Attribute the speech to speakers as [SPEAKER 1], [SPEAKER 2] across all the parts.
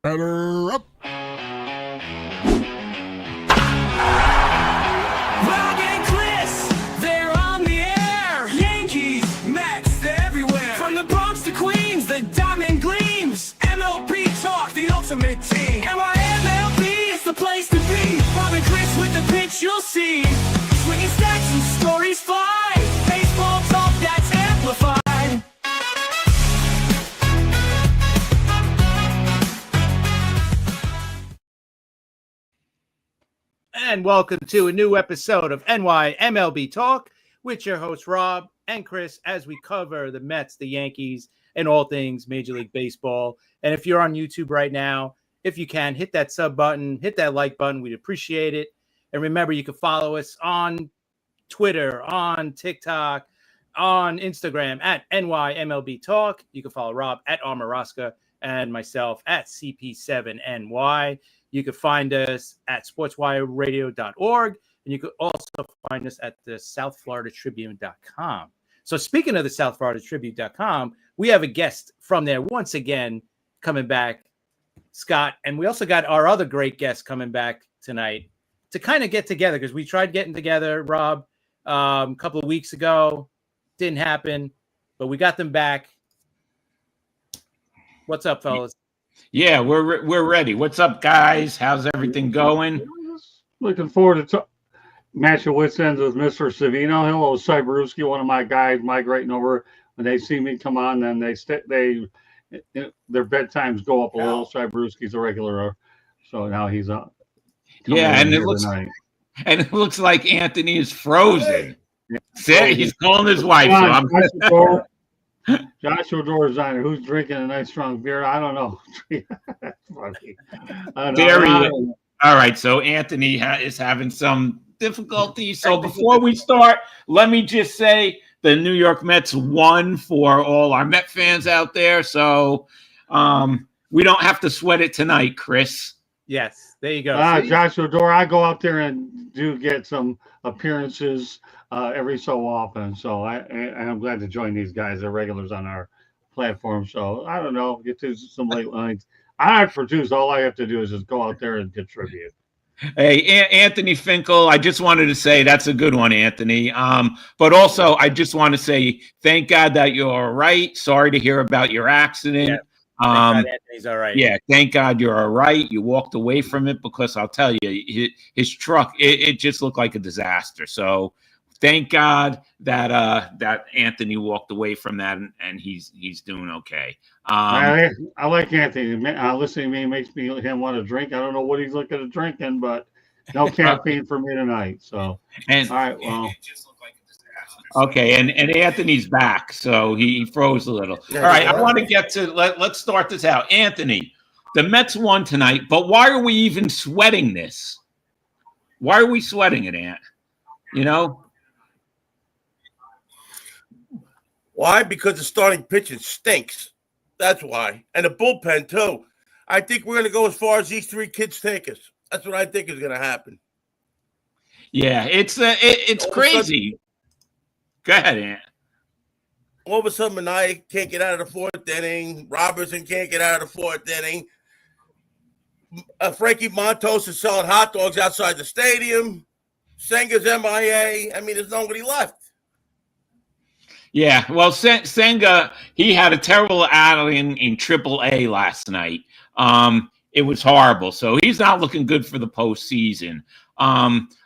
[SPEAKER 1] Batter up.
[SPEAKER 2] Rog and Chris, they're on the air. Yankees, Mets, they're everywhere. From the Bronx to Queens, the diamond gleams. MLB talk, the ultimate team. MLB is the place to be. Rog and Chris with the pitch you'll see. Swinging stats and stories fly. Baseball talk that's amplified.
[SPEAKER 3] And welcome to a new episode of MLB Talk with your hosts Rob and Chris as we cover the Mets, the Yankees, and all things Major League Baseball. And if you're on YouTube right now, if you can, hit that sub button, hit that like button. We'd appreciate it. And remember, you can follow us on Twitter, on TikTok, on Instagram at NYMLB Talk. You can follow Rob at Armoroska and myself at CP7NY. You can find us at sportswireradio.org, and you can also find us at the southfloridatribune.com. So speaking of the southfloridatribune.com, we have a guest from there once again coming back, Scott, and we also got our other great guest coming back tonight to kind of get together because we tried getting together, Rob, a couple of weeks ago. Didn't happen, but we got them back. What's up, fellas?
[SPEAKER 4] Yeah, we're ready. What's up, guys? How's everything going?
[SPEAKER 5] Looking forward to matching wits ends with Mr. Savino. Hello, Cyberowski, one of my guys migrating over. When they see me come on, then their bedtimes go up a little. Cyberowski's a regular, so now he's on.
[SPEAKER 4] Yeah, and it looks like Anthony is frozen.
[SPEAKER 5] Yeah.
[SPEAKER 4] See, he's calling his wife.
[SPEAKER 5] Joshua Dorziner, who's drinking a nice strong beer? I don't know. That's funny.
[SPEAKER 4] All right, so Anthony is having some difficulty. So before we start, let me just say the New York Mets won for all our Met fans out there. So we don't have to sweat it tonight, Chris.
[SPEAKER 3] Yes, there you go.
[SPEAKER 5] Joshua Dor, I go out there and do get some appearances every so often. So I'm glad to join these guys. They're regulars on our platform. So I don't know, get to some late lines. I produce. All I have to do is just go out there and contribute.
[SPEAKER 4] Hey, Anthony Finkel, I just wanted to say that's a good one, Anthony. But also, I just want to say thank God that you're all right. Sorry to hear about your accident.
[SPEAKER 3] Yeah. Thank God Anthony's all right.
[SPEAKER 4] Yeah, thank God you're all right. You walked away from it because I'll tell you, his truck, it just looked like a disaster. So thank God that Anthony walked away from that and he's doing okay.
[SPEAKER 5] I like Anthony. Listening to me makes him want to drink. I don't know what he's looking at drinking, but no caffeine for me tonight. So all right, well.
[SPEAKER 4] Okay, and Anthony's back, so he froze a little. All right, I want to get to let's start this out. Anthony, the Mets won tonight, but why are we even sweating this? Why are we sweating it, Ant? You know?
[SPEAKER 6] Why? Because the starting pitching stinks. That's why. And the bullpen, too. I think we're going to go as far as these three kids take us. That's what I think is going to happen.
[SPEAKER 4] Yeah, it's crazy. Go ahead, Ant.
[SPEAKER 6] All of a sudden, Manaea can't get out of the fourth inning. Robertson can't get out of the fourth inning. Frankie Montos is selling hot dogs outside the stadium. Senga's MIA. I mean, there's nobody left.
[SPEAKER 4] Yeah, well, Senga, he had a terrible outing in AAA last night. It was horrible. So he's not looking good for the postseason.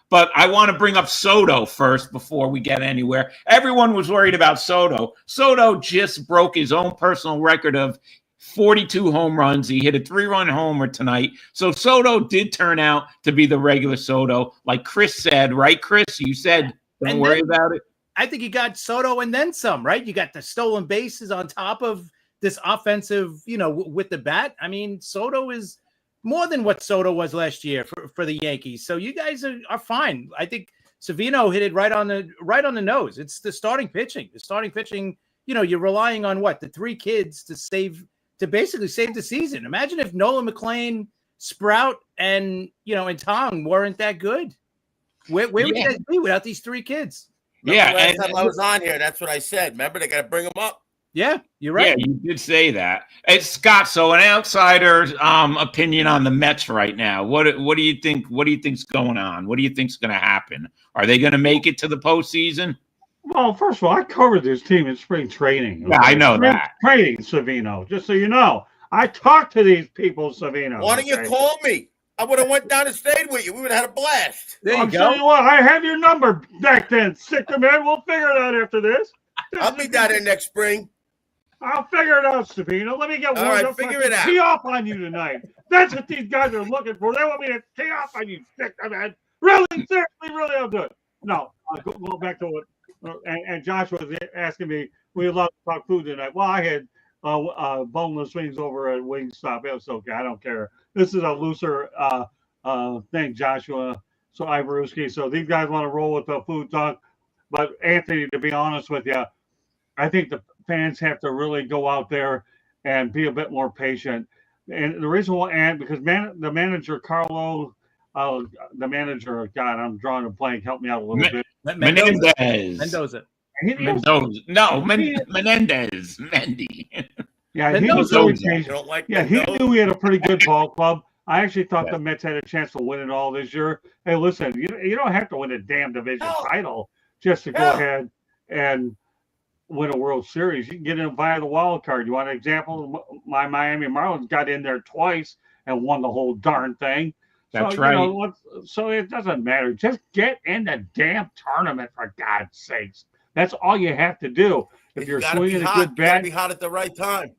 [SPEAKER 4] But I want to bring up Soto first before we get anywhere. Everyone was worried about Soto. Soto just broke his own personal record of 42 home runs. He hit a 3-run homer tonight. So Soto did turn out to be the regular Soto. Like Chris said, right, Chris? You said don't worry about it.
[SPEAKER 3] I think you got Soto and then some, right? You got the stolen bases on top of this offensive, with the bat. I mean, Soto is more than what Soto was last year for the Yankees. So you guys are fine. I think Savino hit it right on the nose. It's the starting pitching. The starting pitching, you're relying on the three kids to basically save the season. Imagine if Nolan McLean, Sprout, and and Tong weren't that good. Where would you guys be without these three kids?
[SPEAKER 6] Last time I was on here, that's what I said. Remember, they got to bring them up.
[SPEAKER 3] Yeah, you're right.
[SPEAKER 4] Yeah, you did say that. Hey, Scott, so an outsider's opinion on the Mets right now. What do you think? What do you think's going on? What do you think's going to happen? Are they going to make it to the postseason?
[SPEAKER 5] Well, first of all, I covered this team in spring training.
[SPEAKER 4] Yeah, I know
[SPEAKER 5] spring
[SPEAKER 4] that.
[SPEAKER 5] Training, Savino. Just so you know, I talked to these people, Savino.
[SPEAKER 6] Why don't you call me? I would have went down and stayed with you. We would have had a blast.
[SPEAKER 3] There you
[SPEAKER 5] I'll
[SPEAKER 3] go.
[SPEAKER 5] tell you what, I have your number back then, sicker man. We'll figure it out after this.
[SPEAKER 6] I'll be down there next spring.
[SPEAKER 5] I'll figure it out, Savino. Let me get
[SPEAKER 6] All
[SPEAKER 5] warmed
[SPEAKER 6] right,
[SPEAKER 5] up.
[SPEAKER 6] figure
[SPEAKER 5] so I can
[SPEAKER 6] it out.
[SPEAKER 5] Tee off on you tonight. That's what these guys are looking for. They want me to tee off on you, sicker man. Really, seriously, really, I'll do it. No, I'll go back to what. And Josh was asking me, we love to talk food tonight. Well, I had boneless wings over at Wingstop. It was okay. I don't care. This is a looser thing, Joshua. So Ivaruski. So these guys want to roll with the food talk. But Anthony, to be honest with you, I think the fans have to really go out there and be a bit more patient. And the reason why, because the manager, Carlo, the manager, God, I'm drawing a blank. Help me out a little bit.
[SPEAKER 3] Mendoza.
[SPEAKER 4] Menendez. Mendy.
[SPEAKER 5] Yeah, he was really patient.
[SPEAKER 6] You don't like
[SPEAKER 5] Yeah, he
[SPEAKER 6] Mendoza?
[SPEAKER 5] knew he had a pretty good ball club. I actually thought the Mets had a chance to win it all this year. Hey, listen, you don't have to win a damn division title just to go ahead and win a World Series. You can get in via the wild card. You want an example? My Miami Marlins got in there twice and won the whole darn thing.
[SPEAKER 4] That's
[SPEAKER 5] so,
[SPEAKER 4] right.
[SPEAKER 5] So it doesn't matter. Just get in the damn tournament, for God's sakes. That's all you have to do. If you're swinging a good bat,
[SPEAKER 6] be hot at the right time.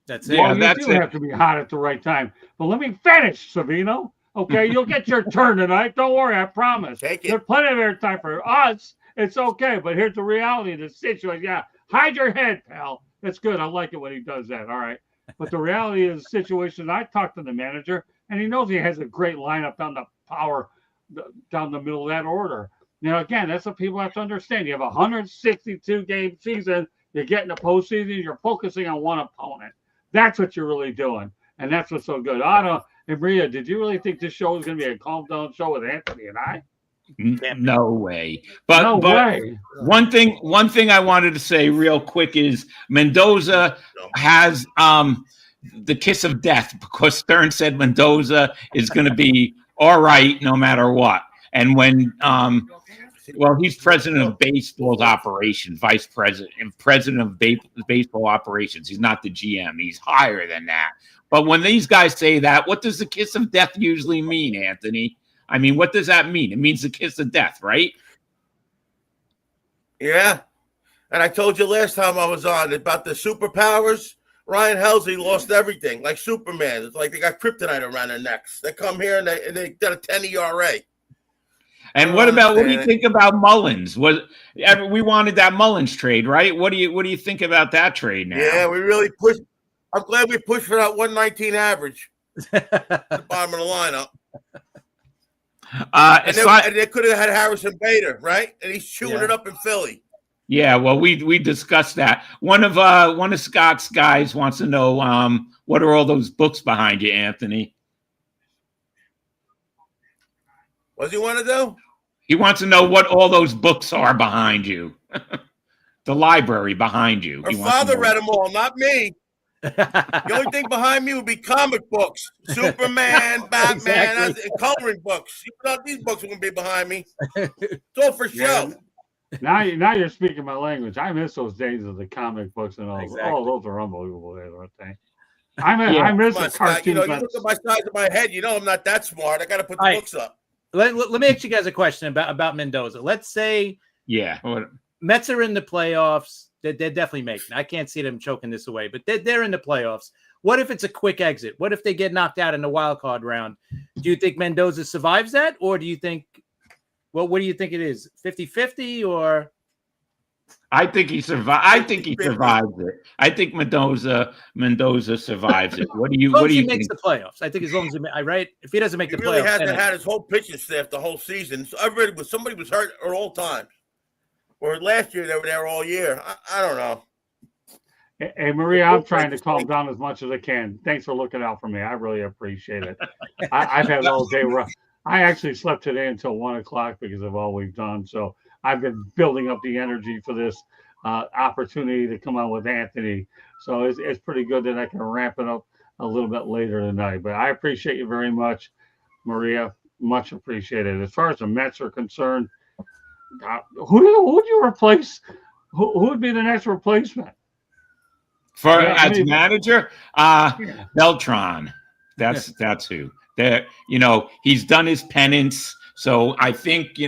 [SPEAKER 3] That's it.
[SPEAKER 5] well,
[SPEAKER 4] Yeah,
[SPEAKER 5] you do have to be hot at the right time. But let me finish, Savino. Okay, you'll get your turn tonight. Don't worry, I promise.
[SPEAKER 6] Take it.
[SPEAKER 5] There's plenty of airtime for us. It's okay. But here's the reality of the situation. Yeah, hide your head, pal. That's good. I like it when he does that. All right. But the reality is the situation, I talked to the manager, and he knows he has a great lineup down the middle of that order. Now, again, that's what people have to understand. You have a 162-game season. You're getting the postseason. You're focusing on one opponent. That's what you're really doing. And that's what's so good. And Maria, did you really think this show was going to be a calm down show with Anthony and I?
[SPEAKER 4] No way. But
[SPEAKER 5] No way.
[SPEAKER 4] One thing I wanted to say real quick is Mendoza has the kiss of death, because Stern said Mendoza is going to be all right no matter what. And when he's president of baseball's operations, vice president and president of baseball operations. He's not the GM. He's higher than that. But when these guys say that, what does the kiss of death usually mean, Anthony? I mean, what does that mean? It means the kiss of death, right?
[SPEAKER 6] Yeah. And I told you last time I was on about the superpowers. Ryan Helsley lost everything, like Superman. It's like they got kryptonite around their necks. They come here and they got a 10 ERA.
[SPEAKER 4] And what do you think about Mullins? We wanted that Mullins trade, right? What do you think about that trade now?
[SPEAKER 6] Yeah, we really pushed. I'm glad we pushed for that 119 average. The bottom of the lineup. And they could have had Harrison Bader, right? And he's chewing it up in Philly.
[SPEAKER 4] Yeah, well, we discussed that. One of Scott's guys wants to know what are all those books behind you, Anthony?
[SPEAKER 6] What does he want to do?
[SPEAKER 4] He wants to know what all those books are behind you. The library behind you.
[SPEAKER 6] Her father read them all, not me. The only thing behind me would be comic books. Superman, Batman, and coloring books. You know, these books are going to be behind me. It's all for show.
[SPEAKER 5] Now you're speaking my language. I miss those days of the comic books and all.
[SPEAKER 3] Exactly.
[SPEAKER 5] Oh, those are unbelievable days, aren't they? I miss the cartoons.
[SPEAKER 6] You look at my size of my head. You know I'm not that smart. I got to put the books up.
[SPEAKER 3] Let me ask you guys a question about Mendoza. Let's say Mets are in the playoffs. They're definitely making. I can't see them choking this away, but they're in the playoffs. What if it's a quick exit? What if they get knocked out in the wild card round? Do you think Mendoza survives that, or do you think? Well, what do you think it is? 50-50 or?
[SPEAKER 4] I think he survives. I think he survives it. I think Mendoza survives it. What do you? What do you think?
[SPEAKER 3] Makes the playoffs. I think as long as right. If he doesn't make the playoffs,
[SPEAKER 6] he really hasn't had his whole pitching staff the whole season. So somebody was hurt at all times. Or last year they were there all year. I don't know.
[SPEAKER 5] Hey, Maria, I'm trying to calm down as much as I can. Thanks for looking out for me. I really appreciate it. I've had all day rough. I actually slept today until 1:00 because of all we've done. So I've been building up the energy for this. opportunity to come on with Anthony. So it's pretty good that I can wrap it up a little bit later tonight. But I appreciate you very much, Maria. Much appreciated. As far as the Mets are concerned, who would you replace? Who would be the next replacement?
[SPEAKER 4] As manager? Beltran. That's who. He's done his penance. So I think,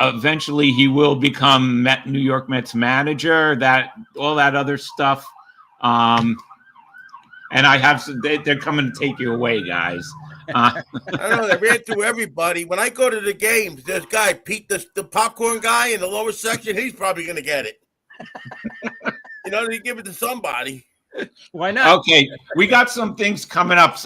[SPEAKER 4] eventually he will become New York Mets manager, all that other stuff. And they're coming to take you away, guys.
[SPEAKER 6] I don't know. They ran through everybody. When I go to the games, this guy, Pete, the popcorn guy in the lower section, he's probably going to get it. They give it to somebody.
[SPEAKER 3] Why not?
[SPEAKER 4] Okay, we got some things coming up.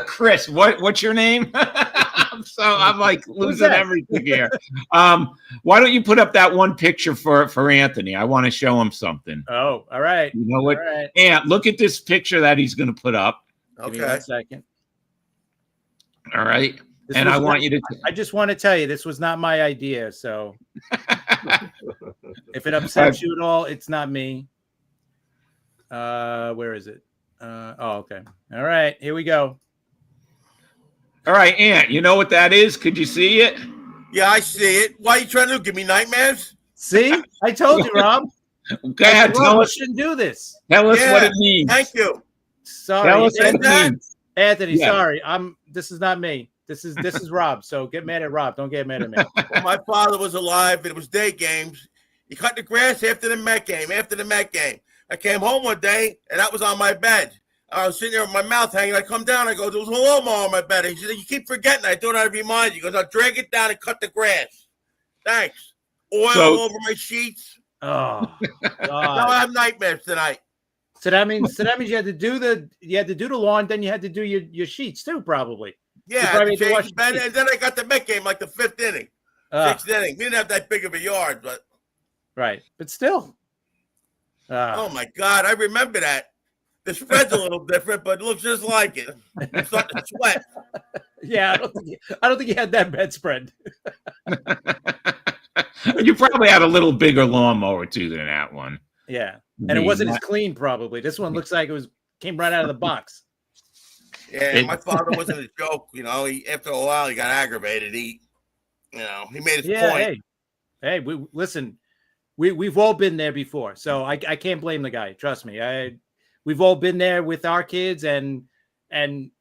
[SPEAKER 4] Chris, what's your name? I'm like losing everything here. Why don't you put up that one picture for Anthony? I want to show him something.
[SPEAKER 3] Oh, all right.
[SPEAKER 4] You know what?
[SPEAKER 3] All right.
[SPEAKER 4] And look at this picture that he's going to put up.
[SPEAKER 3] Okay. Give me 1 second.
[SPEAKER 4] All right. I
[SPEAKER 3] just want to tell you, this was not my idea. So if it upsets you at all, it's not me. Where is it? Okay. All right. Here we go.
[SPEAKER 4] All right, Ant, you know what that is? Could you see it?
[SPEAKER 6] Yeah, I see it. Why are you trying to give me nightmares?
[SPEAKER 3] See? I told you, Rob.
[SPEAKER 4] Go ahead. Tell us.
[SPEAKER 3] Shouldn't do this.
[SPEAKER 4] Tell us what it means.
[SPEAKER 6] Thank you.
[SPEAKER 3] Sorry.
[SPEAKER 4] Tell us what it means.
[SPEAKER 3] Anthony, sorry. This is not me. This is Rob. So get mad at Rob. Don't get mad at me.
[SPEAKER 6] Well, my father was alive, and it was day games. He cut the grass after the Met game. I came home one day, and that was on my bed. I was sitting there with my mouth hanging. I come down. I go, there was a lawnmower on my bed. He said, you keep forgetting. I thought I'd remind you. He goes, I'll drag it down and cut the grass. Thanks. Oil all over my sheets.
[SPEAKER 3] Oh, God.
[SPEAKER 6] Now I have nightmares tonight.
[SPEAKER 3] So that means you had to do the lawn, then you had to do your sheets too, probably.
[SPEAKER 6] Yeah, I had to change the bed, and then I got the Met game like the 5th inning, 6th inning. We didn't have that big of a yard, but
[SPEAKER 3] right, but still.
[SPEAKER 6] Oh my God, I remember that. The spread's a little different, but it looks just like it. I'm starting to sweat.
[SPEAKER 3] Yeah, I don't think you had that bedspread.
[SPEAKER 4] You probably had a little bigger lawnmower too than that one.
[SPEAKER 3] Yeah, and it wasn't as clean. Probably this one looks like came right out of the box.
[SPEAKER 6] Yeah, my father wasn't a joke. After a while, he got aggravated. He made his point.
[SPEAKER 3] Hey, listen. We've all been there before, so I can't blame the guy. Trust me. We've all been there with our kids, and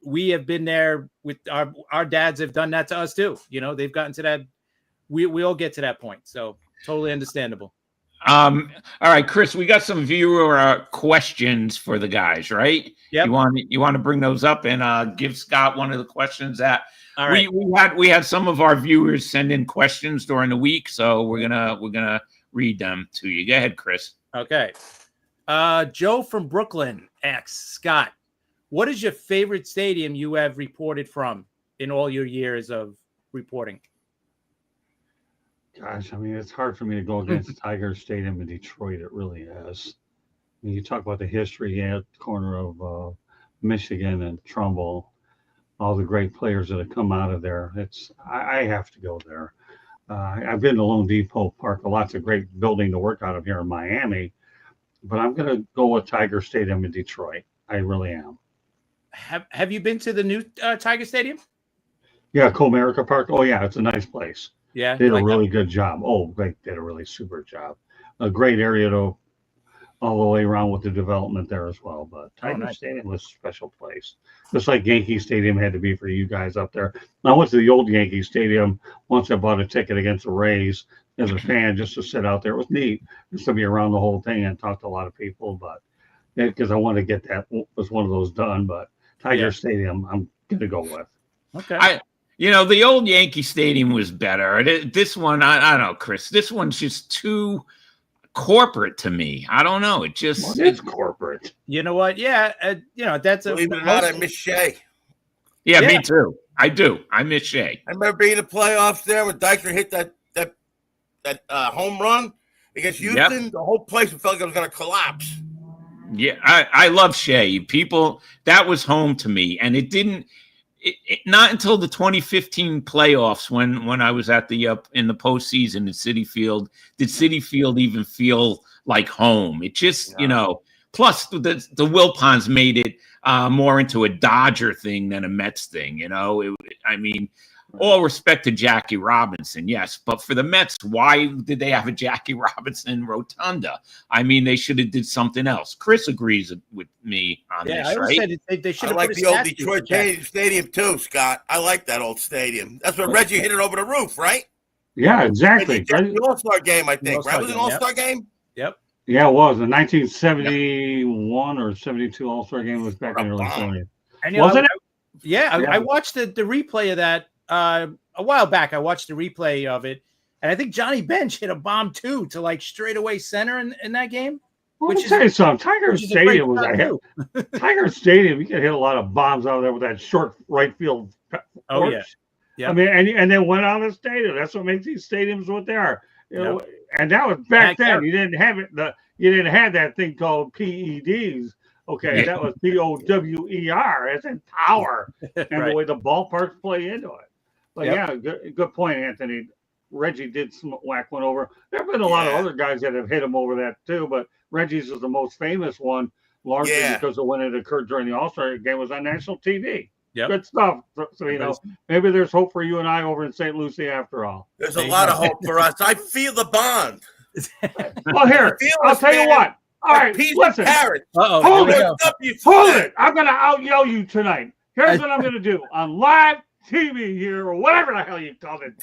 [SPEAKER 3] we have been there with our dads have done that to us too. They've gotten to that. We all get to that point, so totally understandable.
[SPEAKER 4] All right, Chris, we got some viewer questions for the guys, right?
[SPEAKER 3] Yeah.
[SPEAKER 4] You want to bring those up and give Scott one of the questions that
[SPEAKER 3] all right.
[SPEAKER 4] we had some of our viewers send in questions during the week, so we're gonna read them to you. Go ahead, Chris.
[SPEAKER 3] Okay. Joe from Brooklyn asks, Scott, what is your favorite stadium you have reported from in all your years of reporting?
[SPEAKER 5] Gosh, I mean, it's hard for me to go against Tiger Stadium in Detroit. It really is. I mean, you talk about the history at the corner of Michigan and Trumbull, all the great players that have come out of there. I have to go there. I've been to Lone Depot Park. Lots of great building to work out of here in Miami. But I'm going to go with Tiger Stadium in Detroit. I really am.
[SPEAKER 3] Have you been to the new Tiger Stadium?
[SPEAKER 5] Yeah, Comerica Park. Oh, yeah, it's a nice place.
[SPEAKER 3] Yeah.
[SPEAKER 5] They did a really good job. Oh, they did a really super job. A great area to all the way around with the development there as well. But Tiger Stadium was a special place. Just like Yankee Stadium had to be for you guys up there. I went to the old Yankee Stadium once. I bought a ticket against the Rays as a fan just to sit out there. It was neat just to be around the whole thing and talk to a lot of people. But because I want to get that was one of those done. But Tiger Stadium, I'm going to go with.
[SPEAKER 3] Okay.
[SPEAKER 4] The old Yankee Stadium was better. This one, I don't know, Chris. This one's just too corporate to me. I don't know.
[SPEAKER 5] It's corporate.
[SPEAKER 3] You know what? Yeah. That's
[SPEAKER 6] believe it or not, I miss Shea.
[SPEAKER 4] Yeah, me too. I do. I miss Shea.
[SPEAKER 6] I remember being in the playoffs there when Dykstra hit that home run against Houston. Yep. The whole place felt like it was going to collapse.
[SPEAKER 4] Yeah, I love Shea. People, that was home to me, and it didn't. not until the 2015 playoffs when I was at the in the postseason at Citi Field did Citi Field even feel like home. It just plus the Wilpons made it more into a Dodger thing than a Mets thing. All respect to Jackie Robinson, yes, but for the Mets, why did they have a Jackie Robinson rotunda? They should have did something else. Chris agrees with me on this,
[SPEAKER 3] I
[SPEAKER 4] right?
[SPEAKER 3] said they should
[SPEAKER 6] I
[SPEAKER 3] have
[SPEAKER 6] like
[SPEAKER 3] put a
[SPEAKER 6] the old
[SPEAKER 3] statue
[SPEAKER 6] Detroit
[SPEAKER 3] for
[SPEAKER 6] Stadium too, Scott. I like that old stadium. That's what Reggie hit it over the roof, right?
[SPEAKER 5] Yeah, exactly.
[SPEAKER 6] The All-Star game, I think, right? Was it an All-Star game?
[SPEAKER 3] Yep.
[SPEAKER 5] Yeah, it was. The 1971 or 72 All-Star game was back in the early 70s. Wasn't it?
[SPEAKER 3] I watched the replay of that a while back. I watched the replay of it, and I think Johnny Bench hit a bomb too to like straightaway center in that game.
[SPEAKER 5] Well, let me tell you something. Tiger Stadium was Tiger Stadium. You can hit a lot of bombs out of there with that short right field.
[SPEAKER 3] Oh yeah.
[SPEAKER 5] And then went out of the stadium. That's what makes these stadiums what they are. And that was back then. You didn't have it. You didn't have that thing called PEDs. Okay, that was POWER. It's in power and the way the ballparks play into it. But good point, Anthony. Reggie did whack one over. There have been a lot of other guys that have hit him over that too, but Reggie's is the most famous one, largely because of when it occurred during the All-Star game. Was on national TV.
[SPEAKER 3] Yep.
[SPEAKER 5] Good stuff. So maybe there's hope for you and I over in St. Lucie after all.
[SPEAKER 6] There's a lot of hope for us. I feel the bond.
[SPEAKER 5] Well, here, I'll tell you what. All right, listen. Hold it. I'm going to out-yell you tonight. Here's what I'm going to do. On live TV here, or whatever the hell you call it.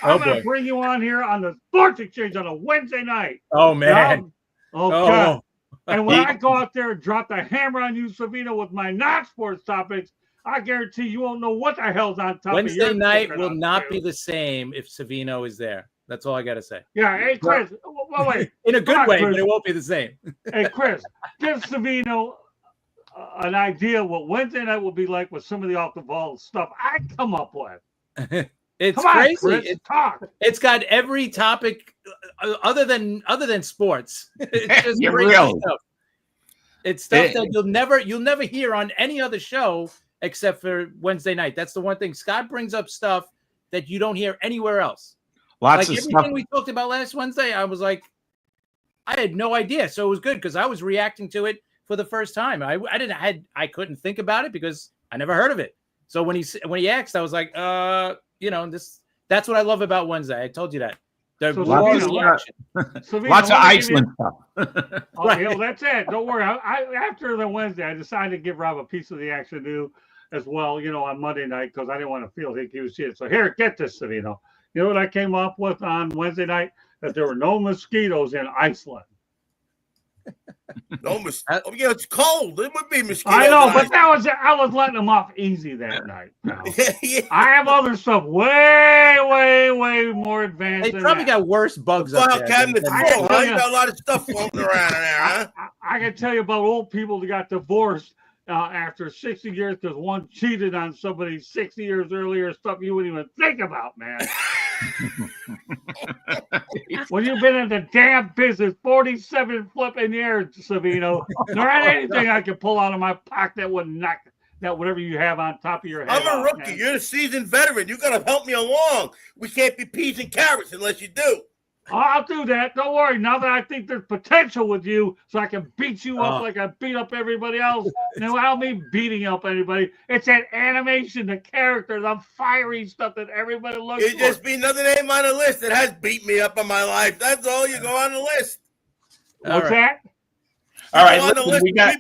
[SPEAKER 5] I'm going to bring you on here on the Sports Exchange on a Wednesday night.
[SPEAKER 3] Oh, man.
[SPEAKER 5] God. And when I go out there and drop the hammer on you, Savino, with my non-sports topics, I guarantee you won't know what the hell's on top
[SPEAKER 3] Wednesday
[SPEAKER 5] of your
[SPEAKER 3] night will not be the same if Savino is there. That's all I got to say.
[SPEAKER 5] Yeah, hey, Chris. Wait.
[SPEAKER 3] In a good way, Chris, but it won't be the same.
[SPEAKER 5] Hey, Chris, give Savino an idea what Wednesday night will be like with some of the off-the-ball stuff I come up with.
[SPEAKER 3] It's
[SPEAKER 5] Come
[SPEAKER 3] crazy.
[SPEAKER 5] On, Chris, it's
[SPEAKER 3] got every topic other than sports. It's just crazy stuff. It's stuff that you'll never hear on any other show except for Wednesday night. That's the one thing. Scott brings up stuff that you don't hear anywhere else.
[SPEAKER 4] Lots of
[SPEAKER 3] everything
[SPEAKER 4] stuff
[SPEAKER 3] we talked about last Wednesday, I was like, I had no idea. So it was good because I was reacting to it for the first time. I couldn't think about it because I never heard of it. So when he asked, I was like, that's what I love about Wednesday. I told you that.
[SPEAKER 4] Lots of Iceland stuff.
[SPEAKER 5] That's it. Don't worry. After the Wednesday, I decided to give Rob a piece of the action too, as well. On Monday night because I didn't want to feel he was shit. So here, get this, Savino. You know what I came up with on Wednesday night? That there were no mosquitoes in Iceland.
[SPEAKER 6] No mosquitoes. Oh, yeah, it's cold. It would be mosquitoes.
[SPEAKER 5] I know, but I was letting them off easy that night. I have other stuff way, way, way more advanced.
[SPEAKER 3] They probably got worse bugs up there.
[SPEAKER 6] Cabinet's full, huh? You got a lot of stuff floating around in there, huh?
[SPEAKER 5] I can tell you about old people that got divorced after 60 years because one cheated on somebody 60 years earlier, stuff you wouldn't even think about, man. When you've been in the damn business 47 flipping years, Savino, there ain't anything I can pull out of my pocket that would knock that whatever you have on top of your head.
[SPEAKER 6] I'm a rookie. Man. You're a seasoned veteran. You got to help me along. We can't be peas and carrots unless you do.
[SPEAKER 5] I'll do that. Don't worry. Now that I think there's potential with you, so I can beat you up like I beat up everybody else. No, I don't mean beating up anybody. It's that animation, the character, the fiery stuff that everybody looks for.
[SPEAKER 6] It just be another name on the list that has beat me up in my life. That's all. You go on the list.
[SPEAKER 5] What's that?
[SPEAKER 4] All right. Listen, we got.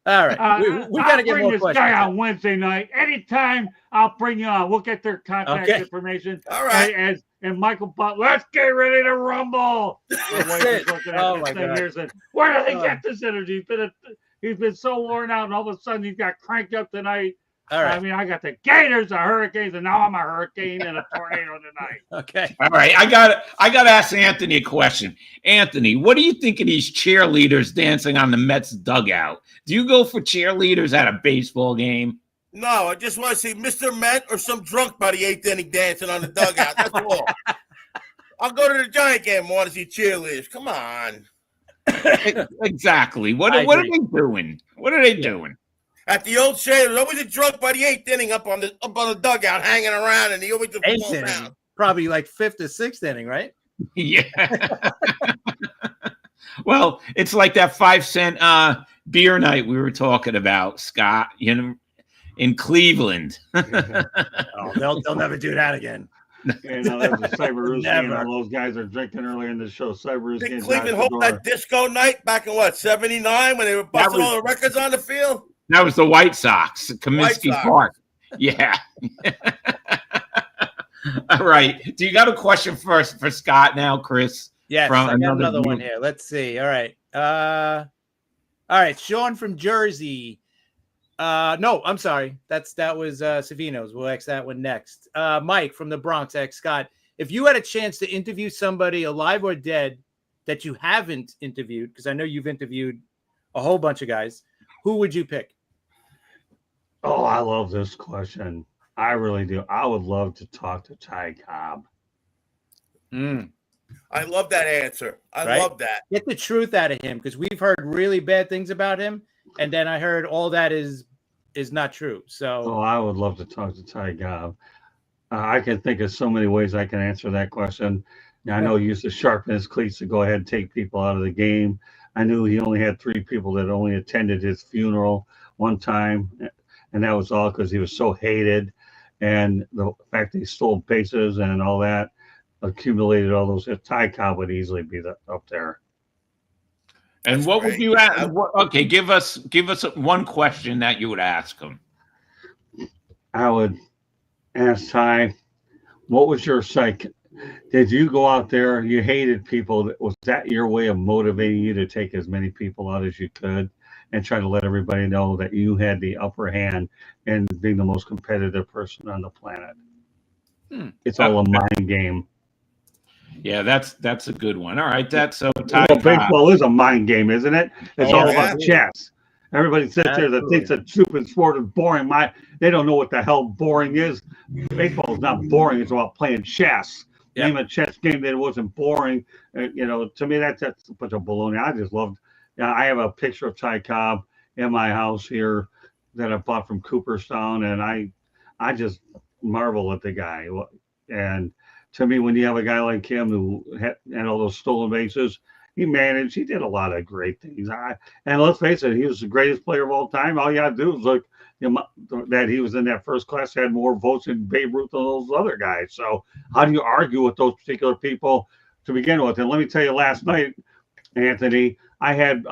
[SPEAKER 3] All right, we got to get more questions.
[SPEAKER 5] This guy on Wednesday night. Anytime, I'll bring you on. We'll get their contact information.
[SPEAKER 6] All right.
[SPEAKER 5] And Michael Butt, let's get ready to rumble.
[SPEAKER 3] Oh my God.
[SPEAKER 5] Where did he get this energy? He's been so worn out, and all of a sudden he's got cranked up tonight.
[SPEAKER 3] All right.
[SPEAKER 5] I mean, I got the Gators, the Hurricanes, and now I'm a hurricane and a tornado tonight.
[SPEAKER 3] Okay.
[SPEAKER 4] All right. I got to ask Anthony a question. Anthony, what do you think of these cheerleaders dancing on the Mets dugout? Do you go for cheerleaders at a baseball game?
[SPEAKER 6] No, I just want to see Mr. Met or some drunk by the eighth inning dancing on the dugout. That's all. I'll go to the Giant game and want to see cheerleaders. Come on.
[SPEAKER 4] Exactly. What are they doing? What are they doing?
[SPEAKER 6] At the old Shea, there was always a drunk by the 8th inning up on the dugout hanging around, and he always would
[SPEAKER 3] Eighth
[SPEAKER 6] fall
[SPEAKER 3] inning,
[SPEAKER 6] down.
[SPEAKER 3] probably like 5th or 6th inning, right?
[SPEAKER 4] Yeah. Well, it's like that 5-cent beer night we were talking about, Scott, in Cleveland.
[SPEAKER 3] Oh, they'll never do that again.
[SPEAKER 5] That was a Cyberus game.
[SPEAKER 3] Never.
[SPEAKER 5] All those guys are drinking earlier in the show. Cyberus
[SPEAKER 6] Did
[SPEAKER 5] game.
[SPEAKER 6] Cleveland hold that disco night back in what, 79 when they were busting all the records on the field?
[SPEAKER 4] That was the White Sox, Comiskey
[SPEAKER 6] Sox.
[SPEAKER 4] Park. Yeah. All right. Do you got a question first for Scott now, Chris?
[SPEAKER 3] Yes,
[SPEAKER 4] From
[SPEAKER 3] I got another one here. Let's see. All right. All right. Sean from Jersey. No, I'm sorry. That was Savino's. We'll X that one next. Mike from the Bronx, X Scott. If you had a chance to interview somebody alive or dead that you haven't interviewed, because I know you've interviewed a whole bunch of guys, who would you pick?
[SPEAKER 5] Oh, I love this question. I really do. I would love to talk to Ty Cobb.
[SPEAKER 6] I love that answer. I love that.
[SPEAKER 3] Get the truth out of him, because we've heard really bad things about him, and then I heard all that is not true. So,
[SPEAKER 5] I would love to talk to Ty Cobb. I can think of so many ways I can answer that question. Now, I know he used to sharpen his cleats to go ahead and take people out of the game. I knew he only had 3 people that only attended his funeral one time, and that was all because he was so hated. And the fact that he stole bases and all that accumulated all those. Ty Cobb would easily be up there.
[SPEAKER 4] And what would you ask? Okay, give us one question that you would ask him.
[SPEAKER 5] I would ask Ty, what was your psych? Did you go out there? You hated people. Was that your way of motivating you to take as many people out as you could and try to let everybody know that you had the upper hand and being the most competitive person on the planet? It's all a mind game.
[SPEAKER 4] Yeah, that's a good one. All right,
[SPEAKER 5] baseball is a mind game, isn't it? It's all about chess. Everybody sits there that thinks that stupid sport is boring. They don't know what the hell boring is. Baseball is not boring. It's about playing chess. Name a chess game that wasn't boring. To me, that's a bunch of baloney. I just loved. I have a picture of Ty Cobb in my house here that I bought from Cooperstown, and I just marvel at the guy. And to me, when you have a guy like him who had all those stolen bases, he did a lot of great things. And let's face it, he was the greatest player of all time. All you got to do is look that he was in that first class, had more votes than Babe Ruth than those other guys. So how do you argue with those particular people to begin with? And let me tell you, last night, Anthony, I had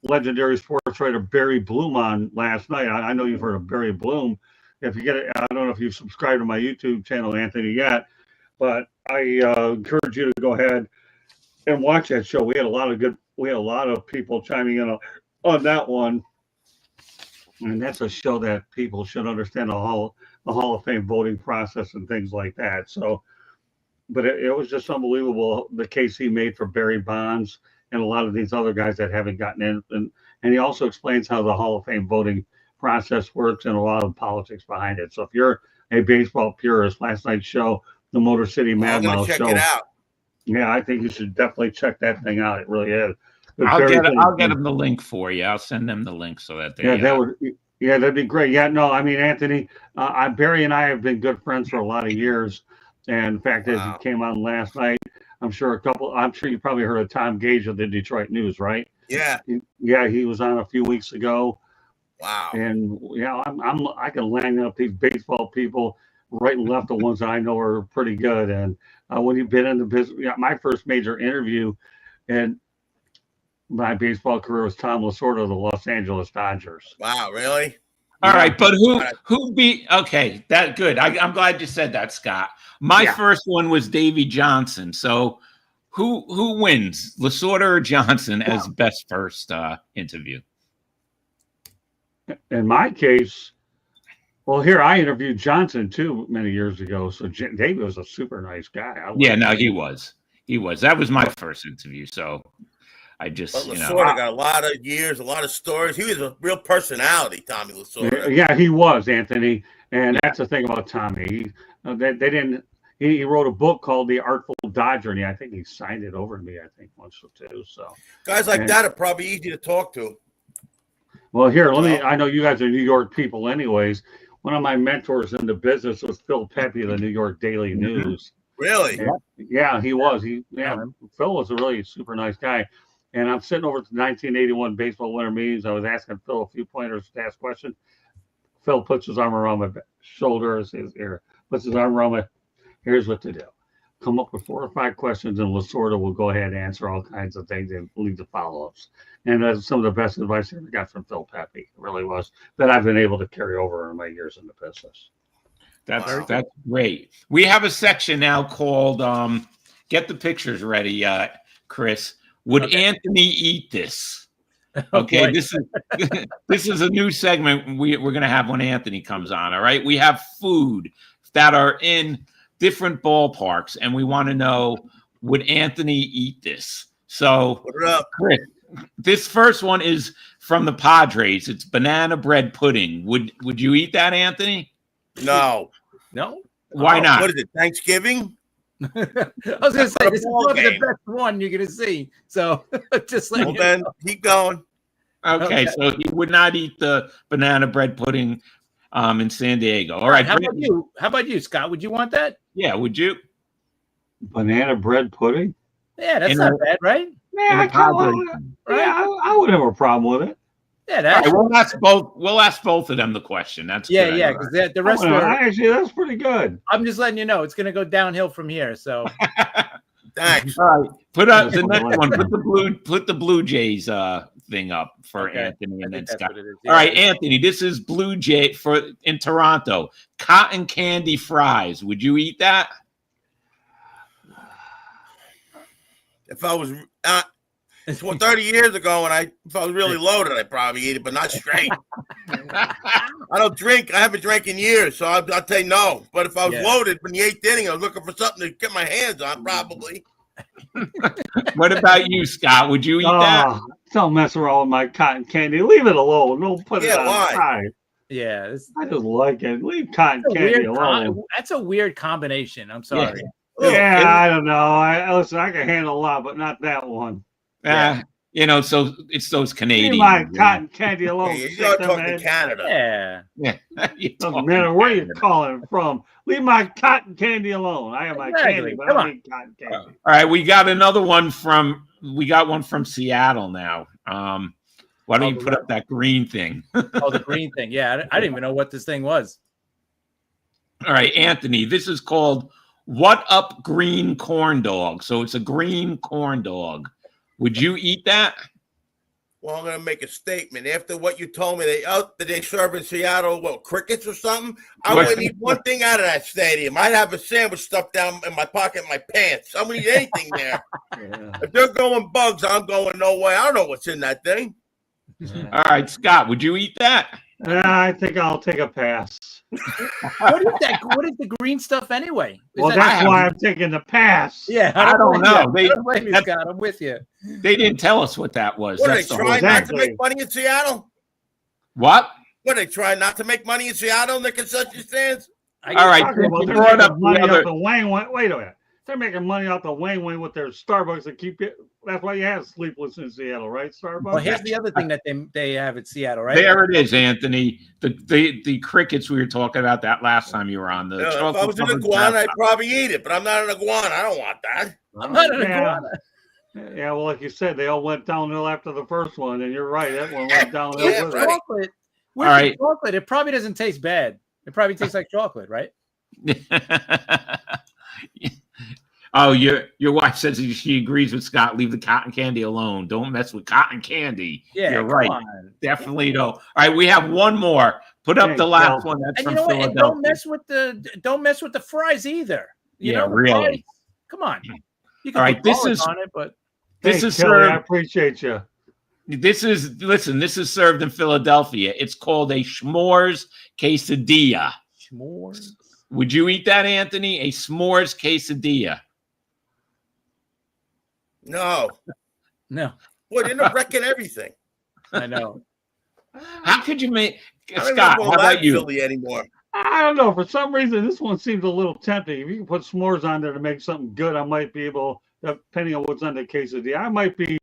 [SPEAKER 5] legendary sports writer Barry Bloom on last night. I know you've heard of Barry Bloom. If you get it, I don't know if you've subscribed to my YouTube channel, Anthony, yet, but I encourage you to go ahead and watch that show. We had a lot of people chiming in on that one. And that's a show that people should understand the Hall of Fame voting process and things like that. So, but it was just unbelievable the case he made for Barry Bonds and a lot of these other guys that haven't gotten in. And he also explains how the Hall of Fame voting process works and a lot of politics behind it. So if you're a baseball purist, last night's show, the Motor City Mad Mouse show.
[SPEAKER 6] Check it out.
[SPEAKER 5] Yeah, I think you should definitely check that thing out. It really is.
[SPEAKER 4] I'll get them the link for you. I'll send them the link so that they.
[SPEAKER 5] That'd be great. Yeah, no, I mean, Anthony, Barry and I have been good friends for a lot of years. And in fact, as he came on last night, I'm sure you probably heard of Tom Gage of the Detroit News, right?
[SPEAKER 6] Yeah.
[SPEAKER 5] Yeah, he was on a few weeks ago.
[SPEAKER 6] Wow.
[SPEAKER 5] And I can line up these baseball people right and left, the ones that I know are pretty good. And when you've been in the business, my first major interview in my baseball career was Tom Lasorda of the Los Angeles Dodgers.
[SPEAKER 6] Wow, really?
[SPEAKER 4] All right, but who beat? Okay, that good. I'm glad you said that, Scott. My first one was Davey Johnson. So who wins, Lasorda or Johnson, as best first interview?
[SPEAKER 5] In my case, well, here I interviewed Johnson too many years ago. So Davey was a super nice guy.
[SPEAKER 4] He was. That was my first interview. So I just,
[SPEAKER 6] Lasorda got a lot of years, a lot of stories. He was a real personality, Tommy Lasorda.
[SPEAKER 5] Yeah, he was, Anthony. And that's the thing about Tommy. He wrote a book called The Artful Dodger, and I think he signed it over to me, once or two. So
[SPEAKER 6] guys like that are probably easy to talk to.
[SPEAKER 5] Well, here, I know you guys are New York people anyways. One of my mentors in the business was Phil Pepe of the New York Daily News.
[SPEAKER 6] Really?
[SPEAKER 5] And, yeah, he was. Phil was a really super nice guy. And I'm sitting over at the 1981 baseball winter meetings. I was asking Phil a few pointers to ask questions. Phil puts his arm around my shoulder, puts his arm around my. Here's what to do: come up with 4 or 5 questions, and Lasorda will go ahead and answer all kinds of things and leave the follow-ups. And that's some of the best advice I ever got from Phil Pepe. It really was, that I've been able to carry over in my years in the business.
[SPEAKER 4] That's great. We have a section now called "Get the Pictures Ready." Chris, would Anthony eat this? Okay, this is a new segment we're going to have when Anthony comes on. All right, we have food that are in different ballparks, and we want to know, would Anthony eat this? So,
[SPEAKER 6] Put it up.
[SPEAKER 4] Chris, this first one is from the Padres. It's banana bread pudding. Would you eat that, Anthony?
[SPEAKER 6] No.
[SPEAKER 4] Why not?
[SPEAKER 6] What is it? Thanksgiving?
[SPEAKER 3] I was going to say, this is probably the best one you're going to see. So just let you
[SPEAKER 6] then
[SPEAKER 3] know.
[SPEAKER 6] keep going.
[SPEAKER 4] Okay, so he would not eat the banana bread pudding in San Diego. All right.
[SPEAKER 3] How about you, Scott? Would you want that?
[SPEAKER 4] Yeah, would you?
[SPEAKER 5] Banana bread pudding?
[SPEAKER 3] Yeah, that's not bad, right?
[SPEAKER 5] Yeah, I would have a problem with it.
[SPEAKER 3] Yeah, that's
[SPEAKER 4] right, we'll ask both of them the question. That's
[SPEAKER 3] yeah,
[SPEAKER 4] good.
[SPEAKER 3] yeah, because the rest of
[SPEAKER 5] actually, that's pretty good.
[SPEAKER 3] I'm just letting you know it's going to go downhill from here. So
[SPEAKER 6] Thanks.
[SPEAKER 4] All right, put up the next one. Put the Blue Jays thing up for Anthony and then Scott. All right, Anthony, this is Blue Jay in Toronto. Cotton candy fries. Would you eat that?
[SPEAKER 6] If I was 30 years ago, if I was really loaded, I'd probably eat it, but not straight. I don't drink. I haven't drank in years, so I'll say no. But if I was loaded from the 8th inning, I was looking for something to get my hands on, probably.
[SPEAKER 4] What about you, Scott? Would you eat that?
[SPEAKER 5] Don't mess around with my cotton candy. Leave it alone. Don't put it on the side.
[SPEAKER 3] Yeah,
[SPEAKER 5] I just like it. Leave cotton candy alone.
[SPEAKER 3] That's a weird combination. I'm sorry.
[SPEAKER 5] Yeah, I don't know. Listen, I can handle a lot, but not that one.
[SPEAKER 4] So it's those Canadians.
[SPEAKER 5] Leave my cotton candy alone.
[SPEAKER 6] You're talking Canada.
[SPEAKER 3] Yeah.
[SPEAKER 5] Doesn't matter where you're calling from. Leave my cotton candy alone. I have my candy, but I don't need cotton candy.
[SPEAKER 4] All right, we got one from Seattle now. Why don't you put up that green thing?
[SPEAKER 3] The green thing. Yeah, I didn't even know what this thing was.
[SPEAKER 4] All right, Anthony, this is called What Up Green Corn Dog. So it's a green corn dog. Would you eat that?
[SPEAKER 6] Well, I'm going to make a statement. After what you told me, they serve in Seattle, crickets or something? I wouldn't eat one thing out of that stadium. I'd have a sandwich stuffed down in my pocket in my pants. I wouldn't eat anything there. If they're going bugs, I'm going no way. I don't know what's in that thing.
[SPEAKER 4] All right, Scott, would you eat that?
[SPEAKER 5] I think I'll take a pass.
[SPEAKER 3] What is that? What is the green stuff anyway?
[SPEAKER 5] That's why I'm taking the pass.
[SPEAKER 3] Yeah,
[SPEAKER 4] I don't know.
[SPEAKER 3] Scott, I'm with you.
[SPEAKER 4] They didn't tell us what that was.
[SPEAKER 6] What, are they trying not to make money in Seattle?
[SPEAKER 4] What?
[SPEAKER 6] What, are they trying not to make money in Seattle in the concession stands?
[SPEAKER 4] All right,
[SPEAKER 5] they're making money off the Wang Wang. Wait a minute. They're making money off the Wang Wang with their Starbucks and keep it. That's why you have sleepless in Seattle, right? Starbucks.
[SPEAKER 3] Well, here's the other thing that they have at Seattle, right?
[SPEAKER 4] There it is, Anthony. The crickets we were talking about that last time you were on.
[SPEAKER 6] If I was an iguana, I'd probably eat it, but I'm not an iguana. I don't want that.
[SPEAKER 3] I'm not an iguana.
[SPEAKER 5] Yeah, well, like you said, they all went downhill after the first one, and you're right. That one went downhill.
[SPEAKER 3] Chocolate. All right. Chocolate, it probably doesn't taste bad. It probably tastes like chocolate, right?
[SPEAKER 4] Oh, your wife says she agrees with Scott. Leave the cotton candy alone. Don't mess with cotton candy.
[SPEAKER 3] Yeah,
[SPEAKER 4] you're right. Definitely don't. All right, we have one more. Put up the last one. That's from Philadelphia.
[SPEAKER 3] And don't mess with the fries either. You know,
[SPEAKER 4] really.
[SPEAKER 3] Fries, come on. You can put
[SPEAKER 4] this is
[SPEAKER 3] on it, but
[SPEAKER 5] this is served. I appreciate you.
[SPEAKER 4] This is served in Philadelphia. It's called a s'mores quesadilla.
[SPEAKER 3] S'mores.
[SPEAKER 4] Would you eat that, Anthony? A s'mores quesadilla?
[SPEAKER 6] No. Boy, they're wrecking everything.
[SPEAKER 3] I know.
[SPEAKER 4] How could you make Scott? How about you?
[SPEAKER 6] Philly anymore.
[SPEAKER 5] I don't know. For some reason, this one seems a little tempting. If you can put s'mores on there to make something good, I might be able, depending on what's on the quesadilla, I might be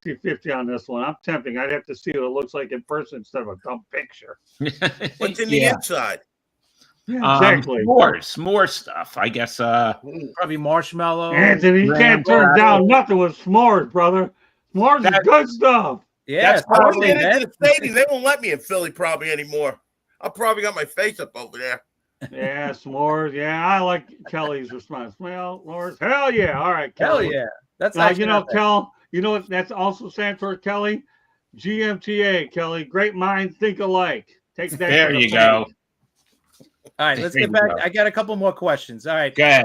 [SPEAKER 5] 50-50 on this one. I'm tempting. I'd have to see what it looks like in person instead of a dumb picture.
[SPEAKER 6] What's in the inside?
[SPEAKER 5] Yeah, exactly.
[SPEAKER 4] S'more stuff. I guess.
[SPEAKER 3] Probably marshmallow.
[SPEAKER 5] Anthony, you can't turn down nothing with s'mores, brother. S'mores is good stuff.
[SPEAKER 3] Yeah,
[SPEAKER 4] That's
[SPEAKER 6] I wouldn't
[SPEAKER 4] probably
[SPEAKER 6] get into the stadium. They won't let me in Philly probably anymore. I probably got my face up over there.
[SPEAKER 5] Yeah, s'mores. Yeah, I like Kelly's response. Well, Lord, hell yeah. All right,
[SPEAKER 3] Hell
[SPEAKER 5] Kelly.
[SPEAKER 3] yeah. That's
[SPEAKER 5] You know, Kel, you know what that's also stands for, Kelly? GMTA, Kelly. Great minds think alike. Take that.
[SPEAKER 4] There you go.
[SPEAKER 3] All right, let's get back. I got a couple more questions. All right.
[SPEAKER 4] Go ahead.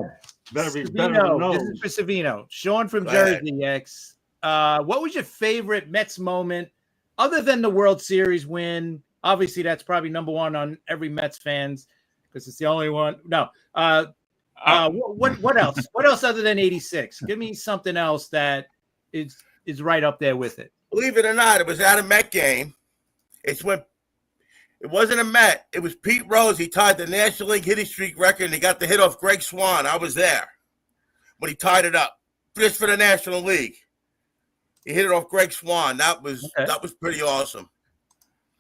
[SPEAKER 5] Better be
[SPEAKER 3] Savino,
[SPEAKER 5] better than those.
[SPEAKER 3] this is for Savino. Sean from
[SPEAKER 6] Go ahead.
[SPEAKER 3] Jersey, X. What was your favorite Mets moment other than the World Series win? Obviously, that's probably number one on every Mets fans because it's the only one. No. What else? What else other than 86? Give me something else that is right up there with it.
[SPEAKER 6] Believe it or not, it was at a Met game. It wasn't a Met. It was Pete Rose. He tied the National League hitting streak record, and he got the hit off Greg Swan. I was there when he tied it up just for the National League. He hit it off Greg Swan. That was pretty awesome.